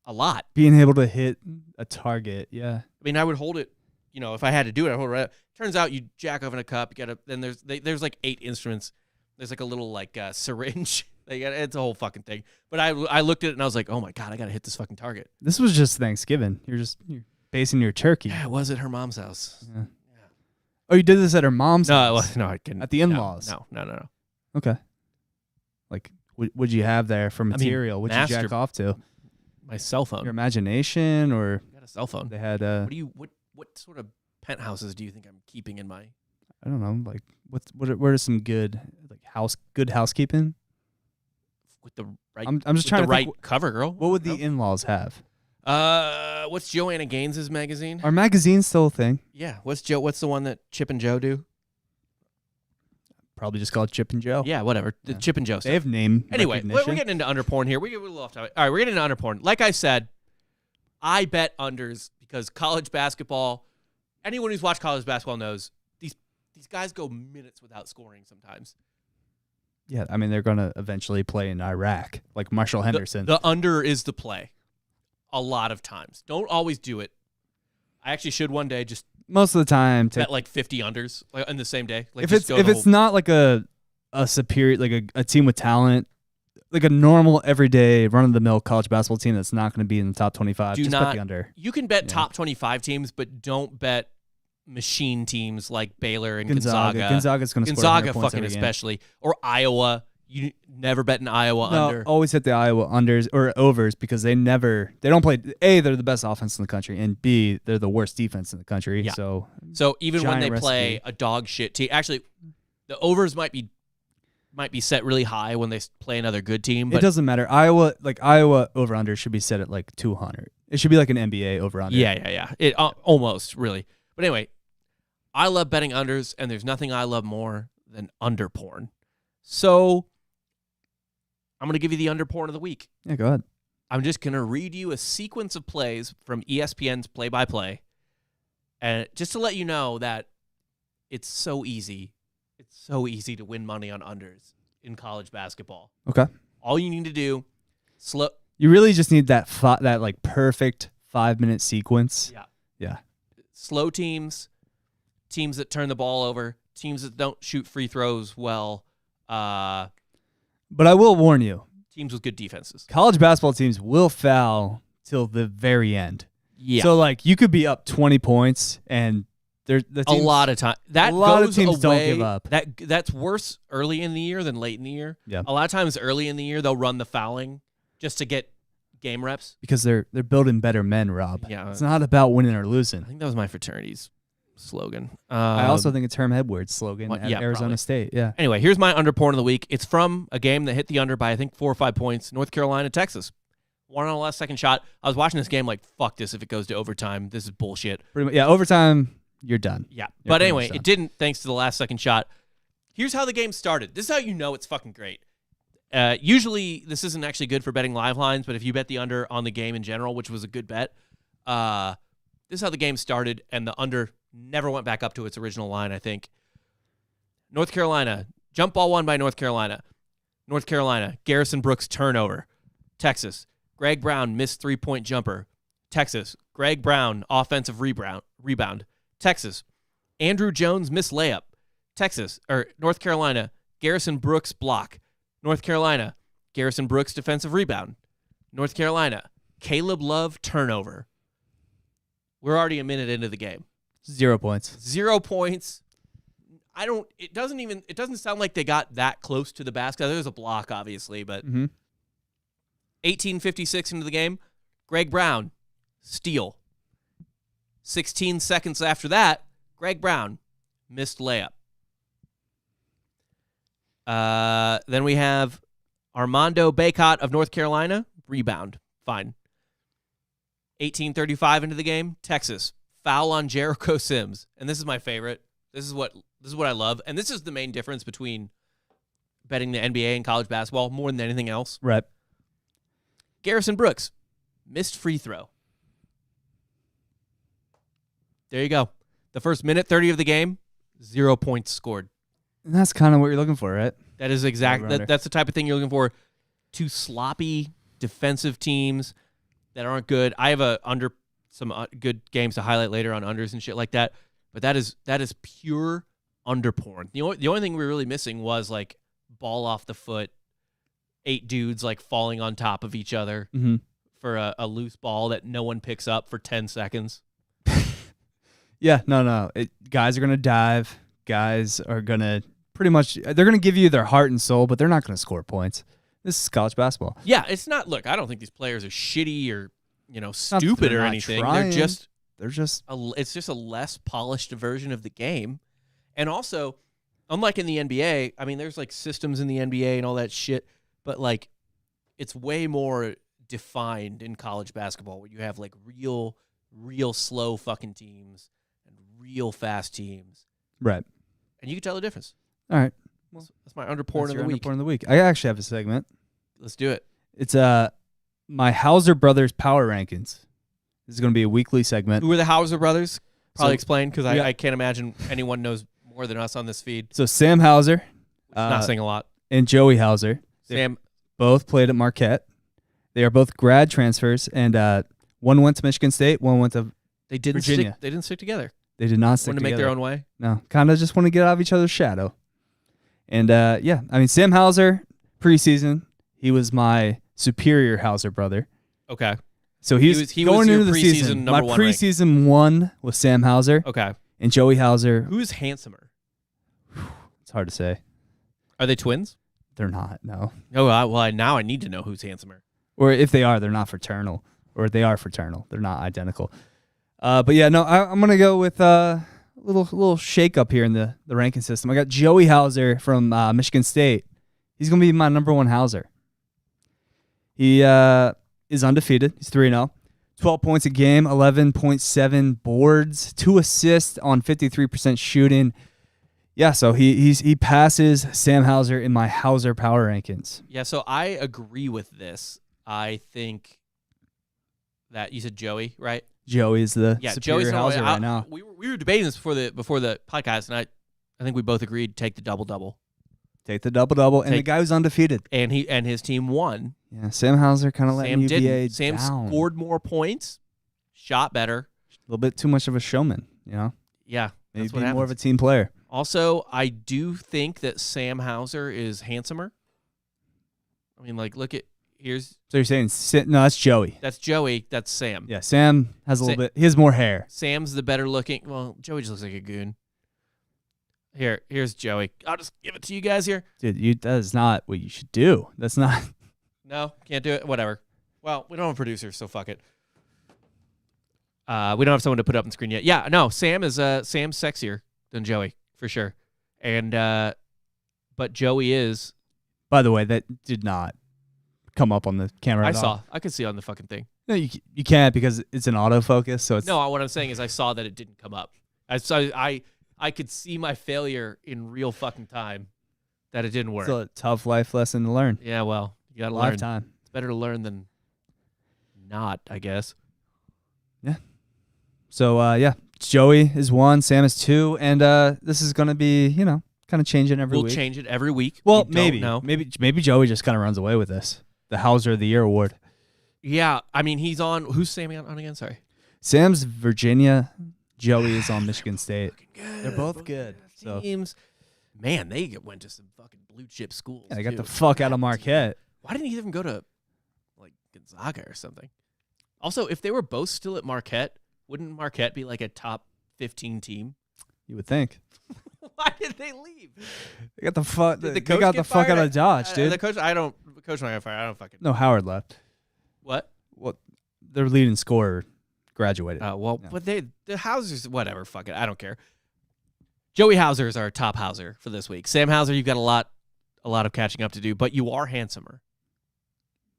a lot.
Being able to hit a target, yeah.
I mean, I would hold it, if I had to do it, I'd hold it right up. Turns out you jack off in a cup, then there's like 8 instruments. There's like a little like syringe. It's a whole fucking thing. But I looked at it and I was like, oh my God, I got to hit this fucking target.
This was just Thanksgiving. You're basing your turkey.
Yeah, it was at her mom's house.
Yeah. Oh, you did this at her mom's house?
No, I couldn't.
At the in-laws?
No.
Okay. Like, what'd you have there for material? What'd you jack off to?
My cell phone.
Your imagination, or
I got a cell phone.
they had
What What sort of penthouses do you think I'm keeping in my?
I don't know. Like, what are some good good housekeeping?
With the right,
I'm just
with
trying
the
to
right
think,
cover, girl.
what would the in-laws have?
What's Joanna Gaines's magazine?
Are magazines still a thing?
Yeah. What's the one that Chip and Joe do?
Probably just called Chip and Joe.
Yeah, whatever. The Chip and Joe stuff.
They have name
Anyway, we're
recognition.
getting into underporn here. We get a little off topic. All right, we're getting into underporn. Like I said, I bet unders because college basketball. Anyone who's watched college basketball knows these guys go minutes without scoring sometimes.
Yeah, I mean, they're going to eventually play in Iraq, like Marshall Henderson.
The under is the play a lot of times. Don't always do it. I actually should one day just
Most of the time,
bet like 50 unders like, in the same day. Like
if
just go
it's
the whole-
not like a superior, like a team with talent, like a normal, everyday, run-of-the-mill college basketball team that's not going to be in the top 25,
Do
just
not-
bet the under.
You can bet
Yeah.
top 25 teams, but don't bet machine teams like Baylor and Gonzaga.
Gonzaga's going to score
Gonzaga
100 points
fucking
every game.
especially. Or Iowa. You never bet an Iowa
No,
under.
always hit the Iowa unders or overs because they don't play. A, they're the best offense in the country, and B, they're the worst defense in the country.
Yeah.
So
So even when
giant
they play
recipe.
a dog shit team, actually, the overs might be set really high when they play another good team.
it
But
doesn't matter. Iowa over under should be set at like 200. It should be like an NBA over under.
yeah. It almost really. But anyway, I love betting unders, and there's nothing I love more than under porn. So I'm going to give you the under porn of the week.
Yeah, go ahead.
I'm just going to read you a sequence of plays from ESPN's play-by-play. And just to let you know that it's so easy. It's so easy to win money on unders in college basketball.
Okay.
All you need to do,
You really just need that like perfect 5-minute sequence. Yeah.
slow teams that turn the ball over, teams that don't shoot free throws well,
But I will warn you,
teams with good defenses.
college basketball teams will foul till the very end.
Yeah.
So like you could be up 20 points and the
a
teams,
lot of time. That
a lot of
goes
teams don't
away.
give up.
That's worse early in the year than late in the year.
Yeah.
A lot of times early in the year they'll run the fouling just to get game reps.
because they're building better men, Rob.
Yeah.
It's not about winning or
I
losing.
think that was my fraternity's slogan.
I also think it's Herm Edwards' slogan
what-
at
yeah,
Arizona
probably.
State. Yeah.
Anyway, here's my under porn of the week. It's from a game that hit the under by I think 4 or 5 points. North Carolina, Texas. 1 on the last second shot. I was watching this game like, fuck this if it goes to overtime. This is bullshit.
Pretty much, yeah, overtime, you're done.
Yeah.
You're
But
pretty
anyway,
much done.
it didn't thanks to the last second shot. Here's how the game started. This is how you know it's fucking great. Usually, this isn't actually good for betting live lines, but if you bet the under on the game in general, which was a good bet, this is how the game started, and the under never went back up to its original line, I think. North Carolina, jump ball won by North Carolina. North Carolina, Garrison Brooks turnover. Texas, Greg Brown missed 3-point jumper. Texas, Greg Brown offensive rebound. Texas, Andrew Jones missed layup. North Carolina, Garrison Brooks block. North Carolina, Garrison Brooks defensive rebound. North Carolina, Caleb Love turnover. We're already a minute into the game.
0 points.
0 points. It doesn't sound like they got that close to the basket. There was a block, obviously, but
Mm-hmm.
18:56 into the game, Greg Brown, steal. 16 seconds after that, Greg Brown, missed layup. Then we have Armando Bacot of North Carolina, rebound, fine. 18:35 into the game, Texas, foul on Jericho Sims. And this is my favorite. This is what I love. And this is the main difference between betting the NBA and college basketball more than anything else.
Right.
Garrison Brooks, missed free throw. There you go. The first minute 30 of the game, 0 points scored.
And that's kind of what you're looking for, right?
That is exact.
Over-under.
That's the type of thing you're looking for. Two sloppy defensive teams that aren't good. I have some good games to highlight later on unders and shit like that. But that is pure under porn. The only thing we were really missing was like ball off the foot, 8 dudes like falling on top of each other
Mm-hmm.
for a loose ball that no one picks up for 10 seconds.
Yeah, no. Guys are going to dive. Guys are going to pretty much, they're going to give you their heart and soul, but they're not going to score points. This is college basketball.
Yeah, it's not. Look, I don't think these players are shitty or
Not that
stupid
they're
or
not
anything.
trying. they're just
it's just a less polished version of the game. And also, unlike in the NBA, I mean, there's like systems in the NBA and all that shit, but like it's way more defined in college basketball where you have like real slow fucking teams and real fast teams.
right.
And you can tell the difference.
All right.
That's my underport of the week.
Underport of the week. I actually have a segment.
Let's do it.
It's my Hauser Brothers Power Rankings. This is going to be a weekly segment.
Who are the Hauser brothers? Probably
So,
explain because
yeah.
I can't imagine anyone knows more than us on this feed.
So Sam Hauser
Not saying a lot.
and Joey Hauser,
Sam,
both played at Marquette. They are both grad transfers, and one went to Michigan State, one went to
they didn't
Virginia.
stick. They didn't stick together.
They did not stick
Wanted to make
together.
their own way.
No, kind of just want to get out of each other's shadow. And yeah, I mean, Sam Hauser, preseason, he was my superior Hauser brother.
Okay.
So he was
your
going into the
preseason
season.
number
My
one rank.
preseason one was Sam Hauser
Okay.
and Joey Hauser.
Who's handsomer?
It's hard to say.
Are they twins?
They're not, no.
Oh, now I need to know who's handsomer.
Or if they are, they're not fraternal. Or they are fraternal. They're not identical. But yeah, no, I'm going to go with a little shake up here in the ranking system. I got Joey Hauser from Michigan State. He's going to be my number one Hauser. He is undefeated. He's 3-0. 12 points a game, 11.7 boards, 2 assists on 53% shooting. Yeah, so he passes Sam Hauser in my Hauser power rankings.
Yeah, so I agree with this. I think that you said Joey, right?
Joey is the
Yeah,
superior
Joey's
Hauser right now.
We were debating this before the podcast, and I think we both agreed take the double.
Take the double-double, and the guy who's undefeated.
And his team won.
Yeah, Sam Hauser kind of letting
Sam
UVA
didn't. Sam
down.
scored more points, shot better.
A little bit too much of a showman, you know?
Yeah,
Maybe
that's what
be
happens.
more of a team player.
Also, I do think that Sam Hauser is handsomer. I mean, like, look at here's
So you're saying, no, that's Joey.
that's Joey, that's Sam.
Yeah, Sam has a little bit, he has more hair.
Sam's the better looking. Well, Joey just looks like a goon. Here's Joey. I'll just give it to you guys here.
Dude, that is not what you should do. That's not.
No, can't do it. Whatever. Well, we don't have a producer, so fuck it. We don't have someone to put up on the screen yet. Yeah, no, Sam's sexier than Joey for sure, and but Joey is.
By the way, that did not come up on the camera.
I could see on the fucking thing.
No, you can't because it's an autofocus. So it's
No, what I'm saying is I saw that it didn't come up. I could see my failure in real fucking time that it didn't work.
still a tough life lesson to learn.
Yeah, well, you gotta learn.
Lifetime.
It's better to learn than not, I guess.
So yeah, Joey is 1, Sam is 2, and this is gonna be kind of changing every
We'll
week.
change it every week.
Well,
We don't know.
maybe Joey just kind of runs away with this. The Hauser of the Year award.
Yeah, I mean he's on. Who's Sammy on again? Sorry.
Sam's Virginia. Joey is on Michigan State. They're both good. So
Teams, man, they went to some fucking blue chip schools.
yeah, they got
too.
the fuck out of Marquette.
Why didn't either of them go to like Gonzaga or something? Also, if they were both still at Marquette, wouldn't Marquette be like a top 15 team?
You would think.
Why did they leave?
They got the fuck.
Did the
They
coach
got
get
the fuck
fired?
out of Dodge, dude.
The coach, coach not got fired. I don't fucking.
No, Howard left.
What?
Well, their leading scorer graduated.
Well,
Yeah.
but the Hausers, whatever. Fuck it. I don't care. Joey Hauser is our top Hauser for this week. Sam Hauser, you've got a lot of catching up to do, but you are handsomer.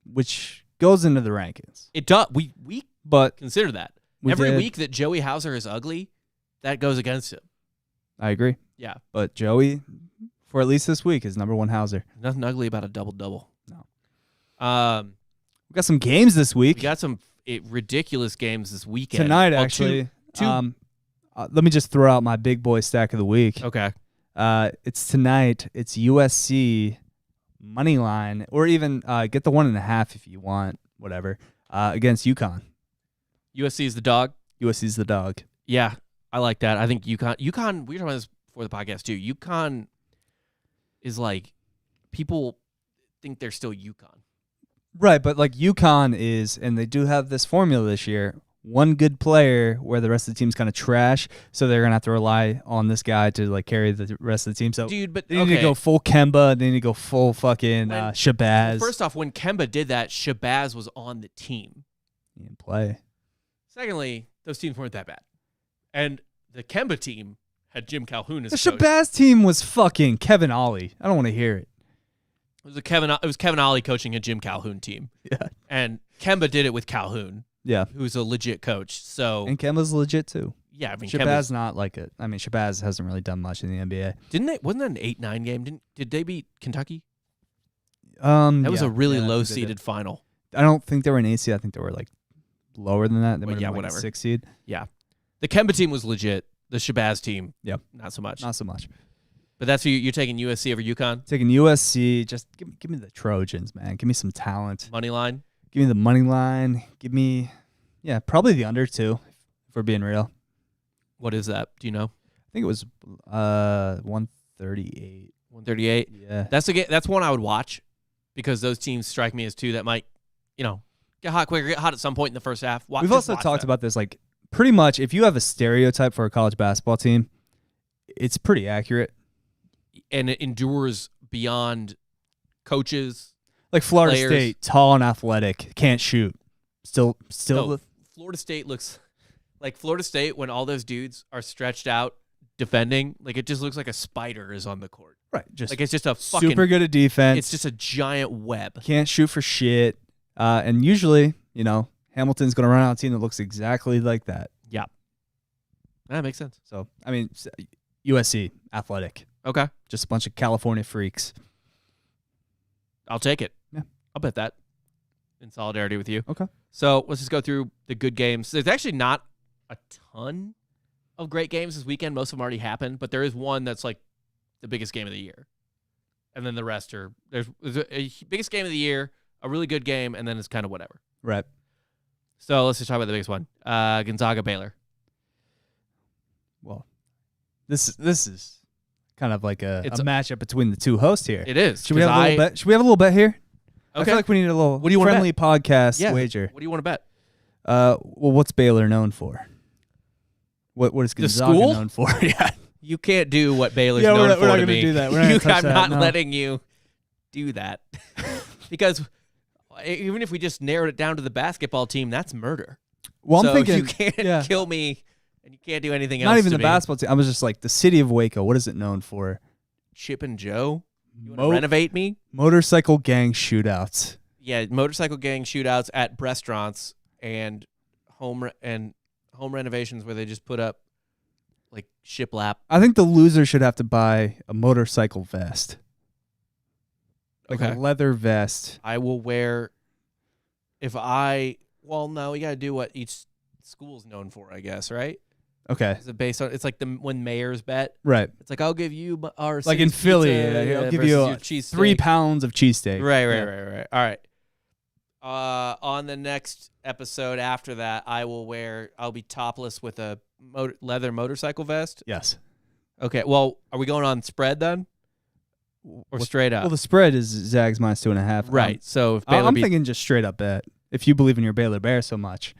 Which goes into the rankings.
It does. We
But
consider that.
we
Every
did-
week that Joey Hauser is ugly, that goes against him.
I agree.
Yeah.
But Joey, for at least this week, is number one Hauser.
Nothing ugly about a double-double.
No.
We
We got some games this week.
got some ridiculous games this weekend.
Tonight,
Well,
actually.
two-
Let me just throw out my big boy stack of the week.
Okay.
It's tonight. It's USC money line, or even get the 1.5 if you want, whatever, against UConn.
USC is the dog.
USC's the dog.
Yeah, I like that. I think UConn, we were talking about this before the podcast too. UConn is like, people think they're still UConn.
Right, but like UConn is, and they do have this formula this year, one good player where the rest of the team's kind of trash, so they're going to have to rely on this guy to like carry the rest of the team. So
Dude, but
they need to go full Kemba, they need to go full fucking Shabazz.
First off, when Kemba did that, Shabazz was on the team.
He didn't play.
Secondly, those teams weren't that bad. And the Kemba team had Jim Calhoun as
The
coach.
Shabazz team was fucking Kevin Ollie. I don't want to hear it.
It was Kevin Ollie coaching a Jim Calhoun team.
Yeah.
And Kemba did it with Calhoun,
Yeah.
who's a legit coach. So
And Kemba's legit too.
yeah, I mean,
Shabazz not like it. I mean, Shabazz hasn't really done much in the NBA.
wasn't that an 8-9 game? Did they beat Kentucky?
That
That was a really low seeded final.
I don't think they were an 8 seed. I think they were like lower than that. They
Well,
might
yeah,
have been like
whatever.
a 6 seed.
Yeah. The Kemba team was legit. The Shabazz team,
Yep.
not so much.
Not so much.
But that's who you're taking USC over UConn?
Taking USC, just give me the Trojans, man. Give me some talent.
Money line?
Give me the money line. Give me, probably the under 2, if we're being real.
What is that? Do you know?
I think it was 138.
138?
Yeah.
That's one I would watch because those teams strike me as two that might, get hot quicker, get hot at some point in the first half.
We've also talked about this, like, pretty much if you have a stereotype for a college basketball team, it's pretty accurate.
And it endures beyond coaches.
Like Florida
players.
State, tall and athletic, can't shoot. Still
No, Florida State looks like Florida State when all those dudes are stretched out defending. Like it just looks like a spider is on the court.
right. Just
Like it's just a fucking.
super good at defense.
It's just a giant web.
Can't shoot for shit. And usually, Hamilton's going to run out a team that looks exactly like that.
Yeah, that makes sense.
So, I mean, USC, athletic.
Okay,
Just a bunch of California freaks.
I'll take it.
Yeah.
I'll bet that. In solidarity with you.
Okay.
So let's just go through the good games. There's actually not a ton of great games this weekend. Most of them already happened, but there is one that's like the biggest game of the year. And then the rest are there's a biggest game of the year, a really good game, and then it's kind of whatever.
Right.
So let's just talk about the biggest one. Gonzaga Baylor.
Well, this is kind of like a
It's a-
matchup between the two hosts here.
It is.
Should we have a little bet? Should we have a little bet here? I
Okay.
feel like we need a little
What do you wanna
friendly podcast
Yeah.
wager.
What do you want to bet?
Well, what's Baylor known for? What is Gonzaga
school?
known for? Yeah.
You can't do what Baylor's
Yeah,
known
we're not
for to
gonna
me.
do that. We're not gonna touch
I'm
that,
not
no.
letting you do that. Because even if we just narrowed it down to the basketball team, that's murder.
Well, I'm
So
thinking
you can't
yeah.
kill me, and you can't do anything else.
Not even
to
the
me.
basketball team. I was just like the city of Waco. What is it known for?
Chip and Joe. You want
Mo-
to renovate me?
motorcycle gang shootouts.
Yeah, motorcycle gang shootouts at restaurants and home renovations where they just put up like shiplap.
I think the loser should have to buy a motorcycle vest, like
Okay.
a leather vest.
I will wear. Well, no, you got to do what each school's known for, I guess, right?
Okay,
Is it based on? It's like when mayors bet.
right.
It's like I'll give you our
Like in
city's
Philly,
pizza,
yeah, I'll give
versus
you
your cheese
3
steak.
pounds of cheesesteak.
Right. All right. On the next episode after that, I'll be topless with a leather motorcycle vest.
Yes.
Okay. Well, are we going on spread then, or straight up?
Well, the spread is Zags minus 2.5.
Right. So if Baylor
I'm
beats,
thinking just straight up bet. If you believe in your Baylor Bears so much,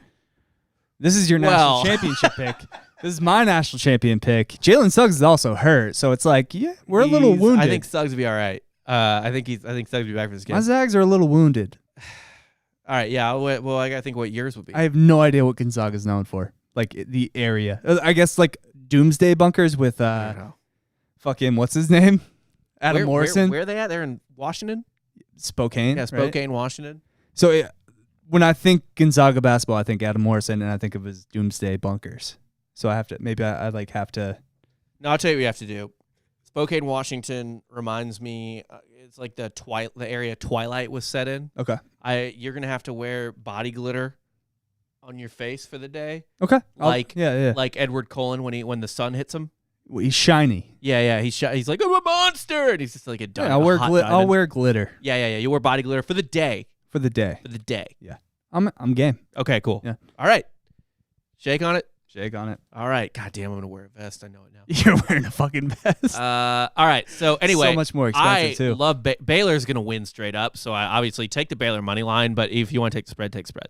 this is your
Well-
national championship pick. This is my national champion pick. Jalen Suggs is also hurt, so it's like, yeah, we're a little wounded.
I think Suggs will be all right. I think Suggs will be back for this game.
My Zags are a little wounded.
All right. Yeah. Well, I gotta think what yours would be.
I have no idea what Gonzaga is known for. Like the area. I guess like doomsday bunkers with
I don't know.
fucking what's his name? Adam Morrison.
Where are they at? They're in Washington.
Spokane.
Yeah,
right?
Spokane, Washington.
So when I think Gonzaga basketball, I think Adam Morrison, and I think of his doomsday bunkers. So I have to I like have to.
No, I'll tell you what you have to do. Spokane, Washington reminds me. It's like the area Twilight was set in.
Okay.
You're gonna have to wear body glitter on your face for the day,
Okay.
Like- like Edward Cullen when the sun hits him.
Well, he's shiny.
Yeah. He's like, I'm a monster, and he's just like a
Yeah,
diamond.
I'll wear glitter
Yeah. You wear body glitter for the day.
for the day. I'm game.
Okay, cool.
Yeah.
All right. Shake on it.
Shake on it.
All right. God damn, I'm gonna wear a vest. I know it now.
You're wearing a fucking vest.
All right. So anyway,
so much more expensive
I
too.
love Baylor's going to win straight up. So I obviously take the Baylor money line. But if you want to take the spread, take spread.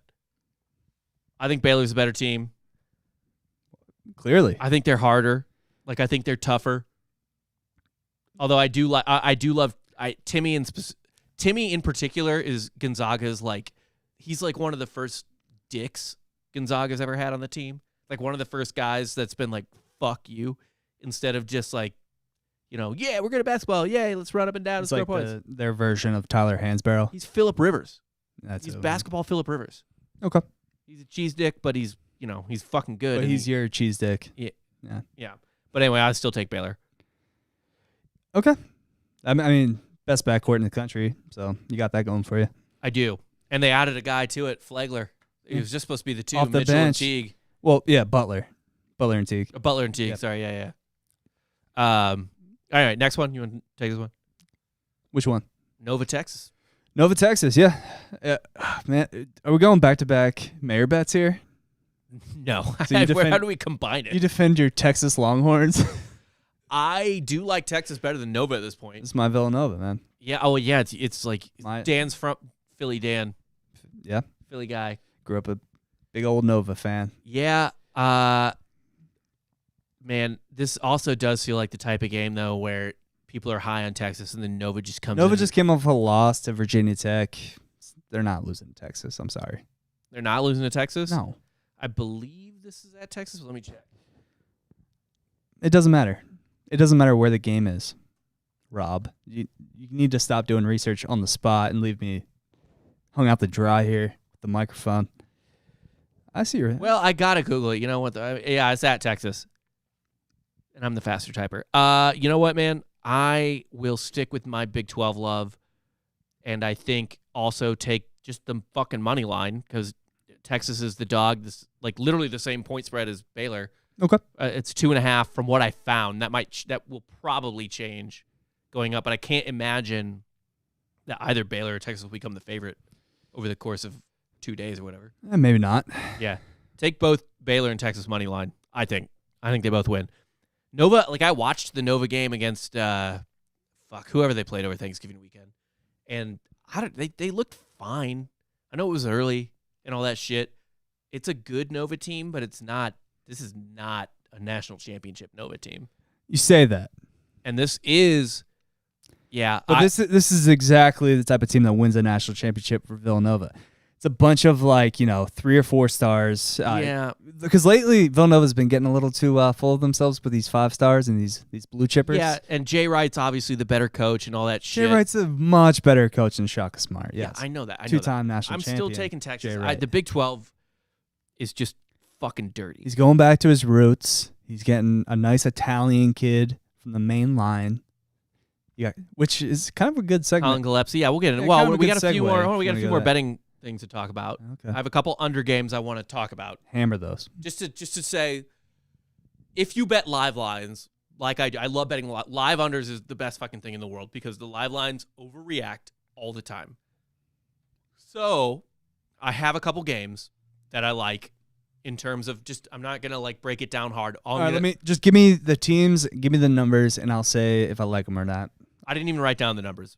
I think Baylor's a better team.
Clearly.
I think they're harder. Like I think they're tougher. Although I do love Timmy in particular is Gonzaga's he's like one of the first dicks Gonzaga's ever had on the team. Like one of the first guys that's been like, fuck you, instead of just like, yeah, we're good at basketball. Yay, let's run up and down and
It's
score
like
points.
their version of Tyler Hansborough.
He's Phillip Rivers.
That's
He's basketball Phillip Rivers.
Okay.
He's a cheese dick, but he's fucking good.
But he's your cheese dick.
Yeah. But anyway, I still take Baylor.
Okay. I mean, best backcourt in the country, so you got that going for you.
I do. And they added a guy to it, Flagler. He was just supposed to be the two,
Off the
Mitchell
bench.
and Teague.
Well, yeah, Butler and Teague.
Butler and Teague,
Yep.
sorry, yeah. All right, next one. You want to take this one?
Which one?
Nova, Texas.
Nova, Texas. Yeah. Man, are we going back-to-back mayor bets here?
No.
So you
How do we combine it?
You defend your Texas Longhorns?
I do like Texas better than Nova at this point.
It's my Villanova, man.
Yeah. Oh, yeah. It's like
My-
Dan's from Philly. Dan,
Yeah.
Philly guy.
Grew up a big old Nova fan.
Yeah. Man, this also does feel like the type of game though where people are high on Texas and then Nova just comes.
Nova
in.
just came off a loss to Virginia Tech. They're not losing to Texas. I'm sorry.
They're not losing to Texas.
No.
I believe this is at Texas. Let me check.
It doesn't matter. It doesn't matter where the game is, Rob. You need to stop doing research on the spot and leave me hung out to dry here with the microphone. I see your...
Well, I gotta Google it. You know what? Yeah, it's at Texas, and I'm the faster typer. You know what, man? I will stick with my Big 12 love, and I think also take just the fucking money line because Texas is the dog. This like literally the same point spread as Baylor.
Okay.
It's 2.5 from what I found. That will probably change going up, but I can't imagine that either Baylor or Texas will become the favorite over the course of 2 days or whatever.
Maybe not.
Yeah, take both Baylor and Texas money line. I think they both win. Nova, like I watched the Nova game against whoever they played over Thanksgiving weekend, and they looked fine. I know it was early and all that shit. It's a good Nova team, but it's not. This is not a national championship Nova team.
You say that.
And this is, yeah.
But this is exactly the type of team that wins a national championship for Villanova. It's a bunch of 3 or 4 stars.
Yeah.
Because lately Villanova's been getting a little too full of themselves with these 5 stars and these blue chippers.
Yeah, and Jay Wright's obviously the better coach and all that shit.
Jay Wright's a much better coach than Shaka Smart. Yes.
Yeah, I know that. I know
2-time
that.
national
I'm
champion.
still taking Texas.
Jay Wright.
The Big 12 is just fucking dirty.
He's going back to his roots. He's getting a nice Italian kid from the main line. Yeah, which is kind of a good segment.
Colin Gillespie. Yeah, we'll get it.
Yeah,
Well,
kind of a
we
good
got a few
segue
more.
if
We
you
got a
wanna
few
go
more
there.
betting things to talk about. I
Okay.
have a couple under games I want to talk about.
Hammer those.
Just to say, if you bet live lines, like I love betting live unders is the best fucking thing in the world because the live lines overreact all the time. So, I have a couple games that I like in terms of just I'm not gonna break it down hard.
All right, let me just give me the teams, give me the numbers, and I'll say if I like them or not.
I didn't even write down the numbers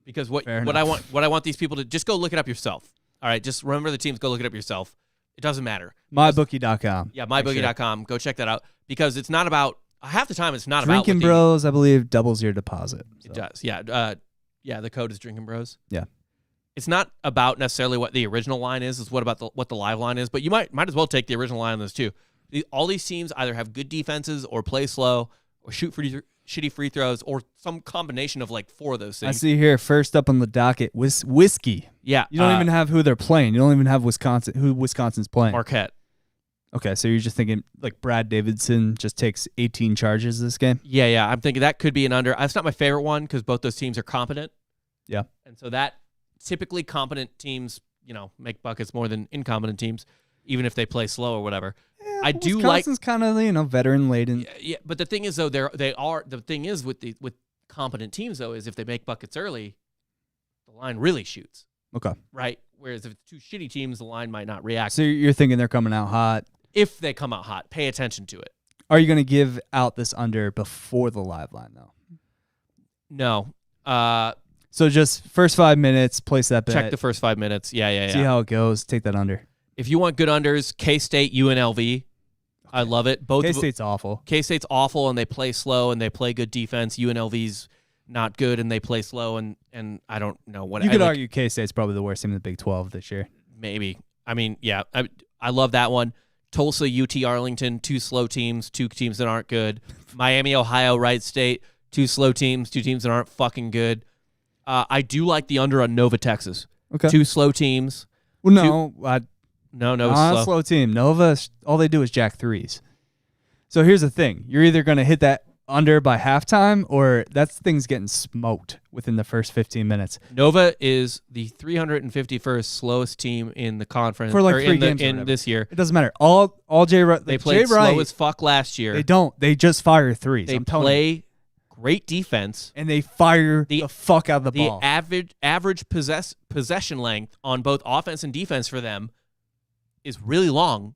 because what
Fair
I
enough.
want these people to just go look it up yourself. All right, just remember the teams. Go look it up yourself. It doesn't matter.
MyBookie.com.
Yeah, mybookie.com. Go check that out because it's not about half the time. It's not
Drinking
about what
Bros, I believe, doubles your deposit.
It
So,
does. Yeah. Yeah. The code is Drinking Bros.
Yeah.
It's not about necessarily what the original line is. It's what the live line is. But you might as well take the original line on this too. All these teams either have good defenses or play slow or shoot shitty free throws or some combination of 4 of those
I
things.
see here first up on the docket whiskey.
Yeah.
You don't even have who they're playing. You don't even have who Wisconsin's playing.
Marquette.
Okay, so you're just thinking Brad Davidson just takes 18 charges this game?
Yeah. I'm thinking that could be an under. That's not my favorite one because both those teams are competent.
Yeah.
And so that typically competent teams, make buckets more than incompetent teams, even if they play slow or whatever.
Yeah,
I do like
Wisconsin's kind of veteran laden.
Yeah, but the thing is though, the thing is with competent teams though is if they make buckets early, the line really shoots.
Okay,
Right? Whereas if it's 2 shitty teams, the line might not react.
so you're thinking they're coming out hot.
If they come out hot, pay attention to it.
Are you going to give out this under before the live line though?
No.
So just first 5 minutes, place that bet.
Check the first 5 minutes. Yeah.
See how it goes. Take that under.
If you want good unders, K-State, UNLV. I love it. Both
K-State's awful.
K-State's awful and they play slow and they play good defense. UNLV's not good and they play slow and I don't know what
You could argue K-State's probably the worst team in the Big 12 this year.
maybe. I mean, yeah. I love that one. Tulsa, UT Arlington, 2 slow teams, 2 teams that aren't good. Miami, Ohio, Wright State, 2 slow teams, 2 teams that aren't fucking good. I do like the under on Nova, Texas.
Okay.
2 slow teams.
Well, no,
No,
not a slow team. Nova, all they do is jack threes. So here's the thing: you're either going to hit that under by halftime, or that thing's getting smoked within the first 15 minutes.
Nova is the 351st slowest team in the conference
For like
or
3
in,
games
in this year.
It doesn't matter. All Jay Wright,
They played slow as fuck last year.
They don't. They just fire threes.
They
I'm telling you.
play great defense.
And they fire the fuck out of the ball.
The average possession length on both offense and defense for them is really long.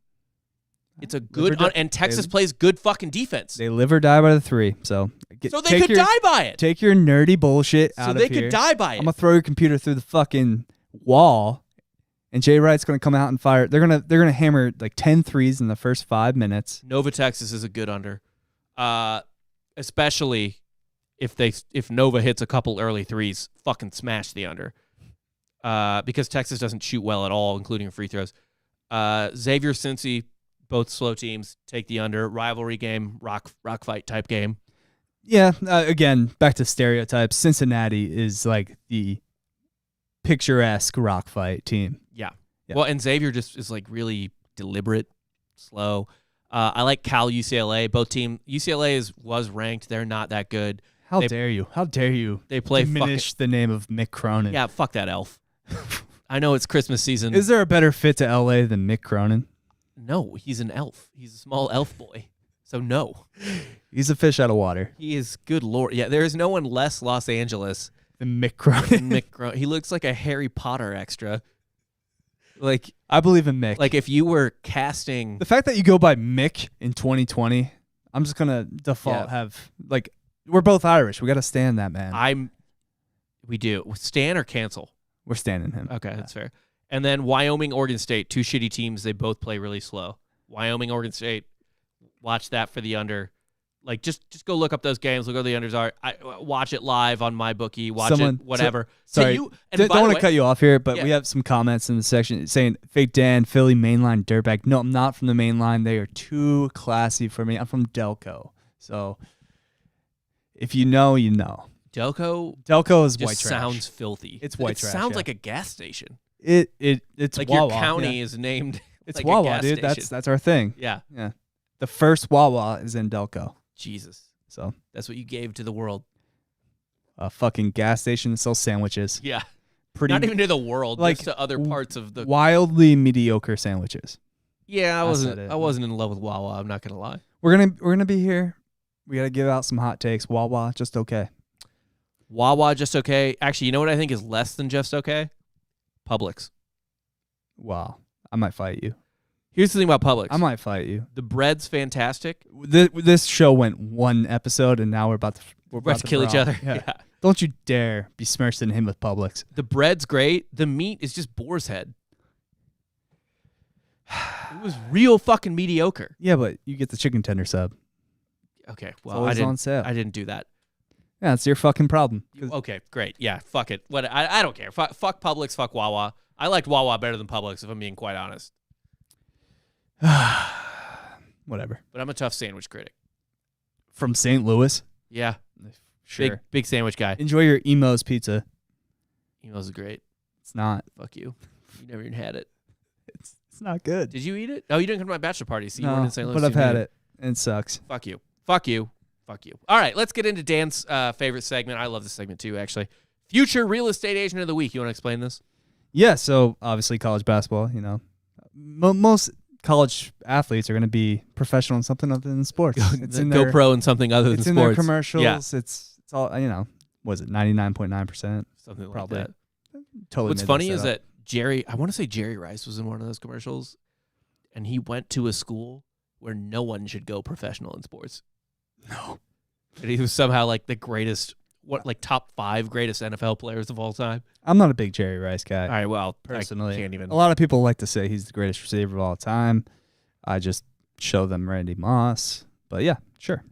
It's a good and Texas plays good fucking defense.
They live or die by the 3. So
they could die by it.
Take your nerdy bullshit out of here.
So they could die by it.
I'm gonna throw your computer through the fucking wall, and Jay Wright's gonna come out and fire. They're gonna hammer like 10 threes in the first 5 minutes.
Nova, Texas is a good under, especially if Nova hits a couple early threes. Fucking smash the under, because Texas doesn't shoot well at all, including free throws. Xavier, Cincy, both slow teams, take the under. Rivalry game, rock fight type game.
Yeah, again, back to stereotypes. Cincinnati is like the picturesque rock fight team.
Yeah. Well, and Xavier just is like really deliberate, slow. I like Cal, UCLA. Both team UCLA was ranked. They're not that good.
How dare you? How dare you?
They play
diminish the name of Mick Cronin.
Yeah, fuck that elf. I know it's Christmas season.
Is there a better fit to LA than Mick Cronin?
No, he's an elf. He's a small elf boy. So no.
He's a fish out of water.
He is, good Lord. Yeah, there is no one less Los Angeles
than Mick Cronin.
Mick Cronin. He looks like a Harry Potter extra. Like,
I believe in Mick.
Like if you were casting
the fact that you go by Mick in 2020, I'm just gonna default have like we're both Irish. We got to stand that man.
We do. Stan or cancel?
We're standing him.
Okay, that's fair. And then Wyoming, Oregon State, 2 shitty teams. They both play really slow. Wyoming, Oregon State. Watch that for the under. Like just go look up those games. Look where the unders are. Watch it live on MyBookie. Watch it, whatever.
Sorry, don't want to cut you off here, but we have some comments in the section saying fake Dan, Philly mainline dirtbag. No, I'm not from the main line. They are too classy for me. I'm from Delco. So if you know, you know.
Delco
is white
just
trash.
Sounds filthy.
It's white trash.
It sounds like a gas station.
It's
like
Wawa,
your county is named.
It's
like
Wawa,
a gas
dude.
station.
That's our thing.
Yeah.
The first Wawa is in Delco.
Jesus.
So
that's what you gave to the world.
A fucking gas station that sells sandwiches.
Yeah. Not even to the world,
like
just to other parts of the
wildly mediocre sandwiches.
Yeah, I wasn't in love with Wawa, I'm not gonna lie.
We're gonna be here. We gotta give out some hot takes. Wawa, just okay.
Wawa, just okay. Actually, you know what I think is less than just okay? Publix.
Wow. I might fight you.
Here's the thing about Publix.
I might fight you.
The bread's fantastic.
This show went 1 episode, and now we're about to
kill each other.
Yeah. Don't you dare besmirch him with Publix.
The bread's great. The meat is just boar's head. It was real fucking mediocre.
Yeah, but you get the chicken tender sub.
Okay, well, I didn't do that.
Yeah, it's your fucking problem.
Okay, great. Yeah, fuck it. What I don't care. Fuck Publix. Fuck Wawa. I liked Wawa better than Publix, if I'm being quite honest.
Whatever.
But I'm a tough sandwich critic.
From St. Louis?
Yeah.
Sure.
Big sandwich guy.
Enjoy your Emo's pizza.
Emo's is great.
It's not.
Fuck you. You never even had it.
It's not good.
Did you eat it? Oh, you didn't come to my bachelor party, so you weren't in St. Louis.
But I've had it. And it sucks.
Fuck you. Fuck you. Fuck you. All right, let's get into Dan's favorite segment. I love this segment too, actually. Future Real Estate Agent of the Week. You want to explain this?
Yeah, so obviously college basketball, you know. Most college athletes are going to be professional in something other than sports.
It's in their, GoPro and something other than sports.
It's in their commercials.
Yeah.
It's all, you know, was it 99.9%?
Something
probably.
like that.
Totally.
What's funny is that I want to say Jerry Rice was in one of those commercials, and he went to a school where no one should go professional in sports.
No.
And he was somehow like the greatest, top 5 greatest NFL players of all time.
I'm not a big Jerry Rice guy.
All right, well,
personally,
I can't even.
A lot of people like to say he's the greatest receiver of all time. I just show them Randy Moss. But yeah, sure.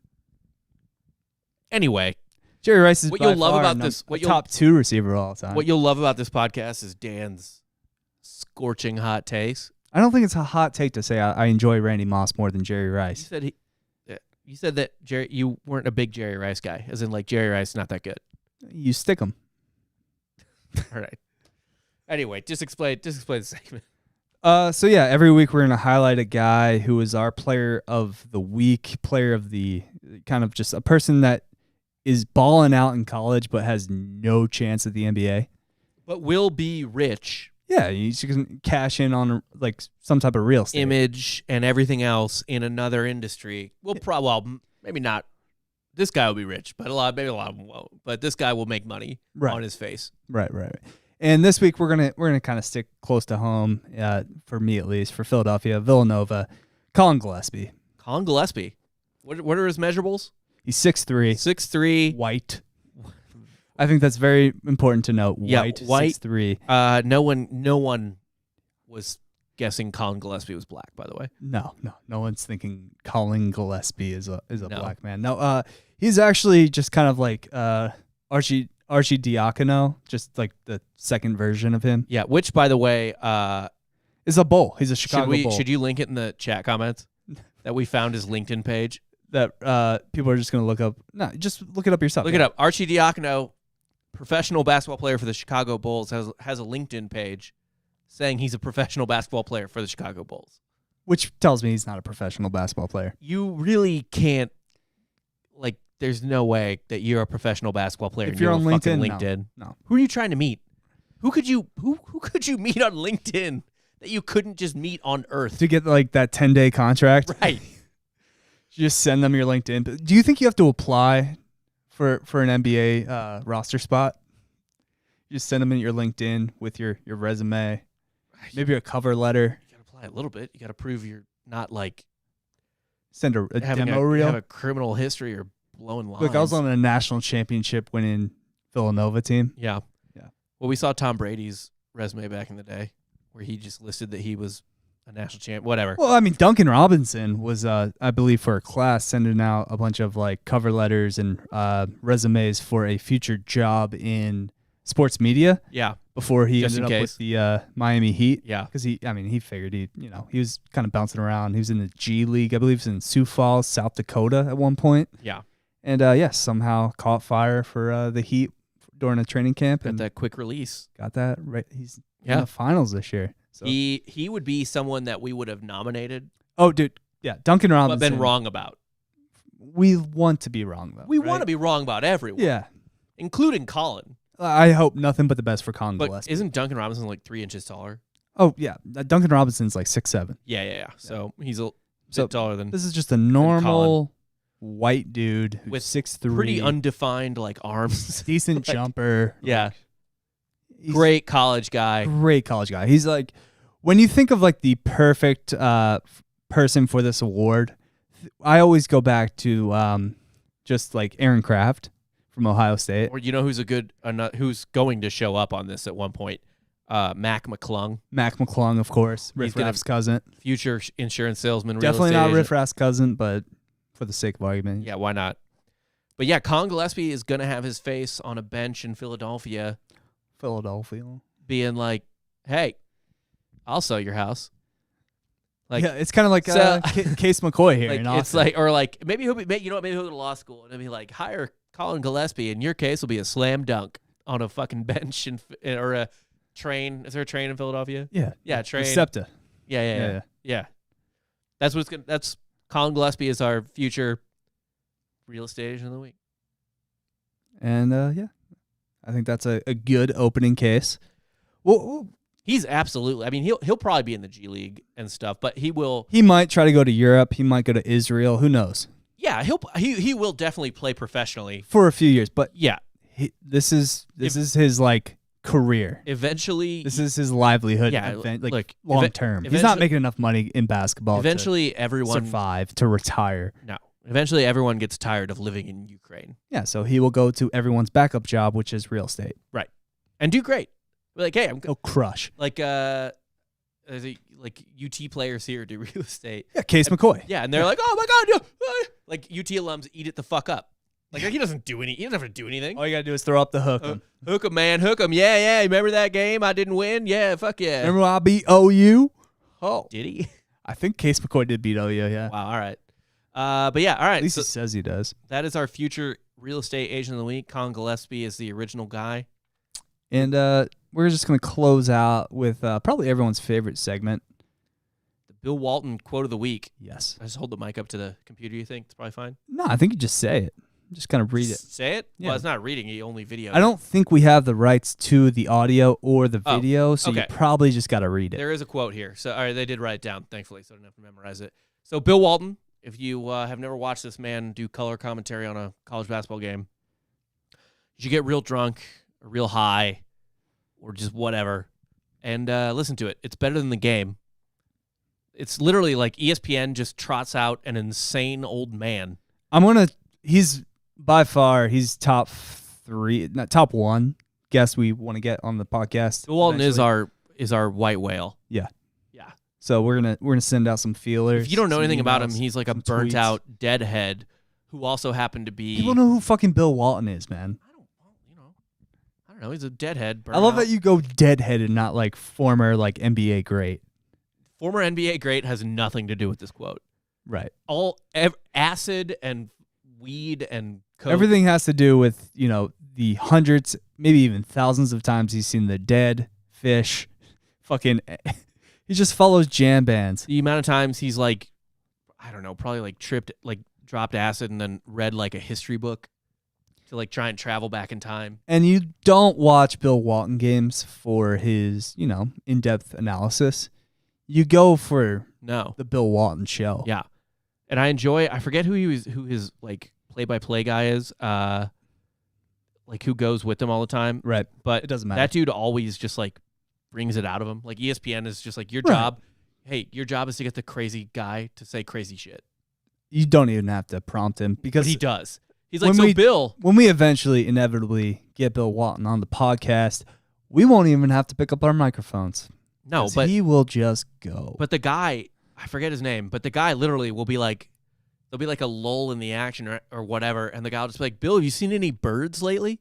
Anyway,
Jerry Rice is
what you'll love about this.
Top 2 receiver of all time.
What you'll love about this podcast is Dan's scorching hot takes.
I don't think it's a hot take to say I enjoy Randy Moss more than Jerry Rice.
You said that you weren't a big Jerry Rice guy, as in like Jerry Rice not that good.
You stick him.
All right. Anyway, just explain the segment.
So yeah, every week we're gonna highlight a guy who is our player of the week, player of the kind of just a person that is balling out in college but has no chance at the NBA.
But will be rich.
Yeah, you can cash in on like some type of real estate.
Image and everything else in another industry. Maybe not. This guy will be rich, but maybe a lot of them won't. But this guy will make money on his face.
Right. And this week we're gonna kind of stick close to home, for me at least, for Philadelphia, Villanova, Colin Gillespie.
Colin Gillespie. What are his measurables?
He's 6'3",
6'3",
white. I think that's very important to note. White. 6'3".
No one was guessing Colin Gillespie was black, by the way.
No one's thinking Colin Gillespie is a black man. No, he's actually just kind of like Archie Diacono, just like the second version of him.
Yeah, which by the way,
is a bull. He's a Chicago Bull.
Should you link it in the chat comments that we found his LinkedIn page?
That people are just going to look up. No, just look it up yourself.
Look it up. Archie Diacono, professional basketball player for the Chicago Bulls, has a LinkedIn page saying he's a professional basketball player for the Chicago Bulls.
Which tells me he's not a professional basketball player.
You really can't, there's no way that you're a professional basketball player
if you're on
LinkedIn.
No.
Who are you trying to meet? Who could you meet on LinkedIn that you couldn't just meet on Earth?
To get that 10-day contract?
Right.
You just send them your LinkedIn. But do you think you have to apply for an NBA roster spot? You just send them in your LinkedIn with your resume, maybe a cover letter.
You got to apply a little bit. You got to prove you're not
send a demo reel.
Have a criminal history or blowing lines.
Look, I was on a national championship winning Villanova team.
Yeah. Well, we saw Tom Brady's resume back in the day where he just listed that he was a national champ, whatever.
Well, I mean, Duncan Robinson was, I believe, for a class sending out a bunch of cover letters and resumes for a future job in sports media.
Yeah.
Before he ended up with the Miami Heat.
Yeah.
Because he figured he was kind of bouncing around. He was in the G League, I believe, he was in Sioux Falls, South Dakota at one point.
Yeah.
And somehow caught fire for the Heat during a training camp.
Got that quick release.
Got that right. He's in the finals this year. So.
He would be someone that we would have nominated.
Oh, dude. Yeah, Duncan Robinson.
But been wrong about.
We want to be wrong, though.
We want to be wrong about everyone.
Yeah.
Including Colin.
I hope nothing but the best for Colin Gillespie.
Isn't Duncan Robinson 3 inches taller?
Oh, yeah. Duncan Robinson's 6'7".
Yeah. So he's a bit taller than.
This is just a normal white dude who's
with
6'3",
pretty undefined arms,
decent jumper.
Yeah, great college guy.
He's when you think of the perfect person for this award, I always go back to just Aaron Kraft from Ohio State.
Or who's who's going to show up on this at one point? Mac McClung.
Mac McClung, of course. Riff Raff's cousin.
Future insurance salesman.
Definitely not Riff Raff's cousin, but for the sake of argument.
Yeah, why not? But yeah, Colin Gillespie is going to have his face on a bench in Philadelphia. Being hey, I'll sell your house.
It's kind of Case McCoy here.
It's maybe he'll go to law school and he'll be hire Colin Gillespie. In your case, will be a slam dunk on a fucking bench or a train. Is there a train in Philadelphia?
Yeah,
train.
SEPTA.
Yeah. That's what's gonna. That's Colin Gillespie is our future real estate agent of the week.
And I think that's a good opening case. Well,
he's absolutely. I mean, he'll probably be in the G League and stuff, but he will.
He might try to go to Europe. He might go to Israel. Who knows?
Yeah, he will definitely play professionally
for a few years. But
yeah,
this is his career.
Eventually,
this is his livelihood.
Yeah,
long term. He's not making enough money in basketball.
Eventually, everyone
survive to retire.
No. Eventually, everyone gets tired of living in Ukraine.
Yeah, so he will go to everyone's backup job, which is real estate.
Right. And do great. Hey,
He'll crush.
There's UT players here do real estate.
Yeah, Case McCoy.
Yeah, and they're oh my God, UT alums eat it the fuck up. He doesn't do he doesn't have to do anything.
All you gotta do is throw up the hook.
Hook 'em, man, hook 'em. Yeah. Remember that game I didn't win? Yeah, fuck yeah.
Remember I beat OU? Oh,
Did he?
I think Case McCoy did beat Elio. Yeah,
Wow. All right. But yeah. All right.
at least
So
he says he does.
that is our future real estate agent of the week. Colin Gillespie is the original guy.
And we're just gonna close out with probably everyone's favorite segment.
The Bill Walton quote of the week.
Yes.
I just hold the mic up to the computer. You think it's probably fine?
No, I think you just say it. Just kind of read it.
Say it.
Yeah.
Well, it's not reading. You only video.
I don't think we have the rights to the audio or the
Oh,
video, so you
okay.
probably just got to read it.
There is a quote here. So all right, they did write it down, thankfully, so I don't have to memorize it. So Bill Walton, if you have never watched this man do color commentary on a college basketball game, you should get real drunk or real high or just whatever and listen to it. It's better than the game. It's literally like ESPN just trots out an insane old man.
He's by far, he's top 3, not top 1 guest we want to get on the podcast.
Bill Walton
eventually.
is our white whale.
Yeah.
Yeah.
So we're gonna send out some feelers.
If you don't know
some
anything about him,
emails,
he's like a
some
burnt
tweets.
out deadhead who also happened to be
People know who fucking Bill Walton is, man.
I don't know, he's a deadhead.
I love
burnout.
that you go deadhead and not like former like NBA great.
Former NBA great has nothing to do with this quote.
Right.
Acid and weed and coke.
Everything has to do with, the hundreds, maybe even thousands of times he's seen the dead fish. Fucking, he just follows jam bands.
The amount of times he's like, I don't know, probably like dropped acid and then read like a history book to like try and travel back in time.
And you don't watch Bill Walton games for his, in-depth analysis. You go for
No.
the Bill Walton show.
Yeah. And I forget who his like play-by-play guy is, like who goes with him all the time.
Right.
But
It doesn't matter.
that dude always just like brings it out of him. Like ESPN is just like your
Right.
job. Hey, your job is to get the crazy guy to say crazy shit.
You don't even have to prompt him
But
because
he does. He's like,
when
so
we-
Bill.
when we eventually inevitably get Bill Walton on the podcast, we won't even have to pick up our microphones.
No,
'Cause
but
he will just go.
But the guy, I forget his name, but the guy literally will be like, there'll be like a lull in the action or whatever, and the guy will just be like, Bill, have you seen any birds lately?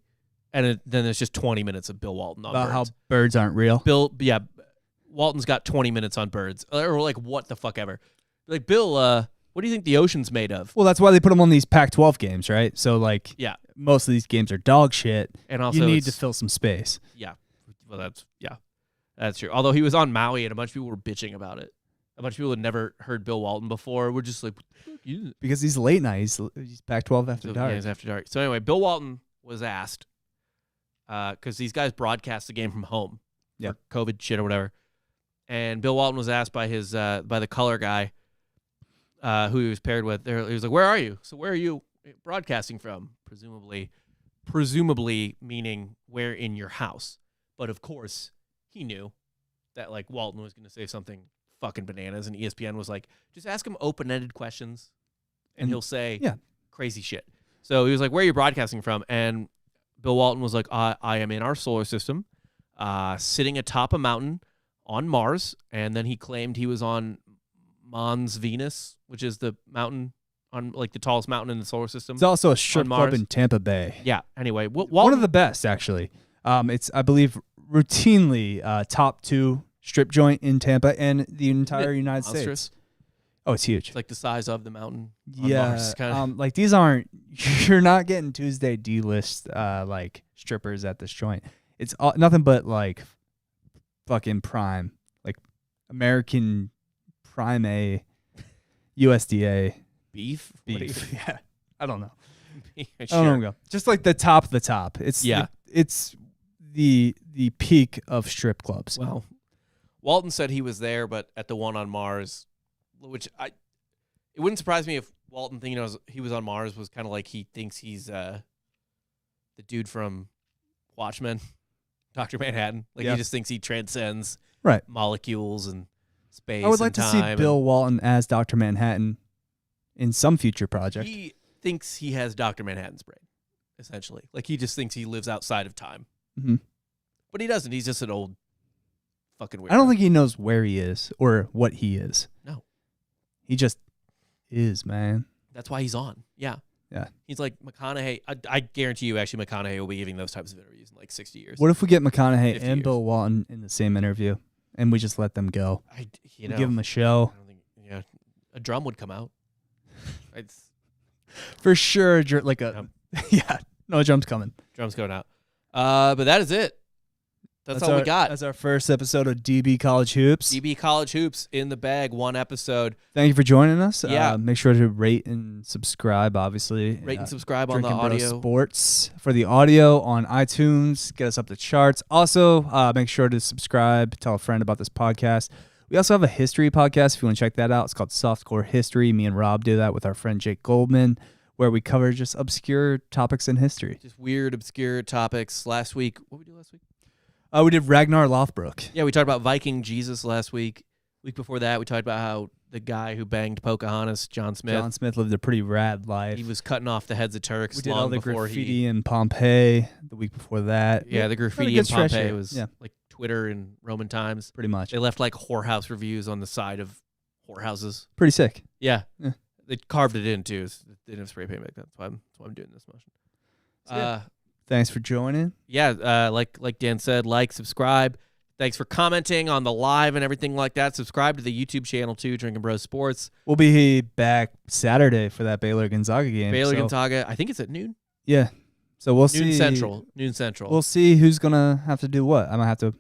And then there's just 20 minutes of Bill Walton on
About
birds.
how birds aren't real.
Walton's got 20 minutes on birds, or like what the fuck ever. Like, Bill, what do you think the ocean's made of?
Well, that's why they put him on these Pac-12 games, right? So, like,
Yeah,
most of these games are dog shit.
and also
You need to
it's-
fill some space.
Yeah, well, that's true. Although he was on Maui and a bunch of people were bitching about it. A bunch of people had never heard Bill Walton before. We're just like, you
Because he's late night. He's Pac-12 after
So,
dark.
yeah, it's after dark. So anyway, Bill Walton was asked because these guys broadcast the game from home,
Yeah.
for COVID shit or whatever. And Bill Walton was asked by his by the color guy who he was paired with. He was like, "Where are you? So where are you broadcasting from?" Presumably meaning where in your house. But of course, he knew that like Walton was going to say something fucking bananas, and ESPN was like, "Just ask him open-ended questions, and
And-
he'll say
yeah.
crazy shit." So he was like, "Where are you broadcasting from?" And Bill Walton was like, I am in our solar system, sitting atop a mountain on Mars." And then he claimed he was on Mons Venus, which is the mountain on like the tallest mountain in the solar system.
It's also a strip club
Mars.
in Tampa Bay.
Yeah. Anyway,
One
Walton,
of the best, actually. It's, I believe, routinely top 2 strip joint in Tampa and the entire United
monstrous.
States. Oh, it's huge.
It's like the size of the mountain on
Yeah,
Mars. Kinda.
like these aren't. You're not getting Tuesday D list like strippers at this joint. It's nothing but like fucking prime, like American Prime A, USDA
beef. What do
beef. Yeah, I don't know.
you-
I don't
Sure.
know. Just like the top of the top. It's
Yeah.
it's the peak of strip clubs.
Well, Walton said he was there, but at the one on Mars, which it wouldn't surprise me if Walton thinking he was on Mars was kind of like he thinks he's the dude from Watchmen, Dr. Manhattan. Like
Yeah.
he just thinks he transcends
Right.
molecules and space.
I would like
and
to see
time,
Bill Walton as Dr. Manhattan in some future project.
He thinks he has Dr. Manhattan's brain, essentially. Like he just thinks he lives outside of time,
Mhm.
but he doesn't. He's just an old fucking weirdo.
I don't think he knows where he is or what he is.
No.
He just is, man.
That's why he's on. Yeah.
Yeah.
He's like McConaughey. I guarantee you, actually, McConaughey will be giving those types of interviews in like 60 years.
What if we get McConaughey
50
and
years.
Bill Walton in the same interview and we just let them go.
You
We
know,
give them a show.
I don't think, yeah, a drum would come out. It's
For sure, like a
Drum.
yeah, no drums coming.
drums going out. But that is it. That's all we got.
That's our first episode of DB College Hoops.
DB College Hoops in the bag, one episode.
Thank you for joining us.
Yeah.
Make sure to rate and subscribe, obviously.
Rate and subscribe on the
Drinking Bros
audio.
Sports for the audio on iTunes. Get us up the charts. Also, make sure to subscribe. Tell a friend about this podcast. We also have a history podcast if you want to check that out. It's called Softcore History. Me and Rob do that with our friend Jake Goldman, where we cover just obscure topics in history.
Just weird, obscure topics. Last week, what did we do last week?
We did Ragnar Lothbrok.
Yeah, we talked about Viking Jesus last week. Week before that, we talked about how the guy who banged Pocahontas, John Smith,
John Smith lived a pretty rad life.
he was cutting off the heads of Turks
We did
long
all the
before
graffiti in Pompeii the week before that.
Yeah, the
Had a
graffiti
good
in
stretch
Pompeii
here.
was
Yeah.
like Twitter in Roman times.
Pretty much.
They left like whorehouse reviews on the side of whorehouses.
Pretty sick.
Yeah.
Yeah.
They carved it in too. So they didn't have spray paint back then. That's why I'm doing this motion.
So, yeah. Thanks for joining.
Like Dan said, like, subscribe. Thanks for commenting on the live and everything like that. Subscribe to the YouTube channel too, Drinking Bros Sports.
We'll be back Saturday for that Baylor Gonzaga game.
Baylor
so,
Gonzaga. I think it's at noon.
Yeah. So we'll see.
Noon Central.
We'll see who's gonna have to do what. I'm gonna have to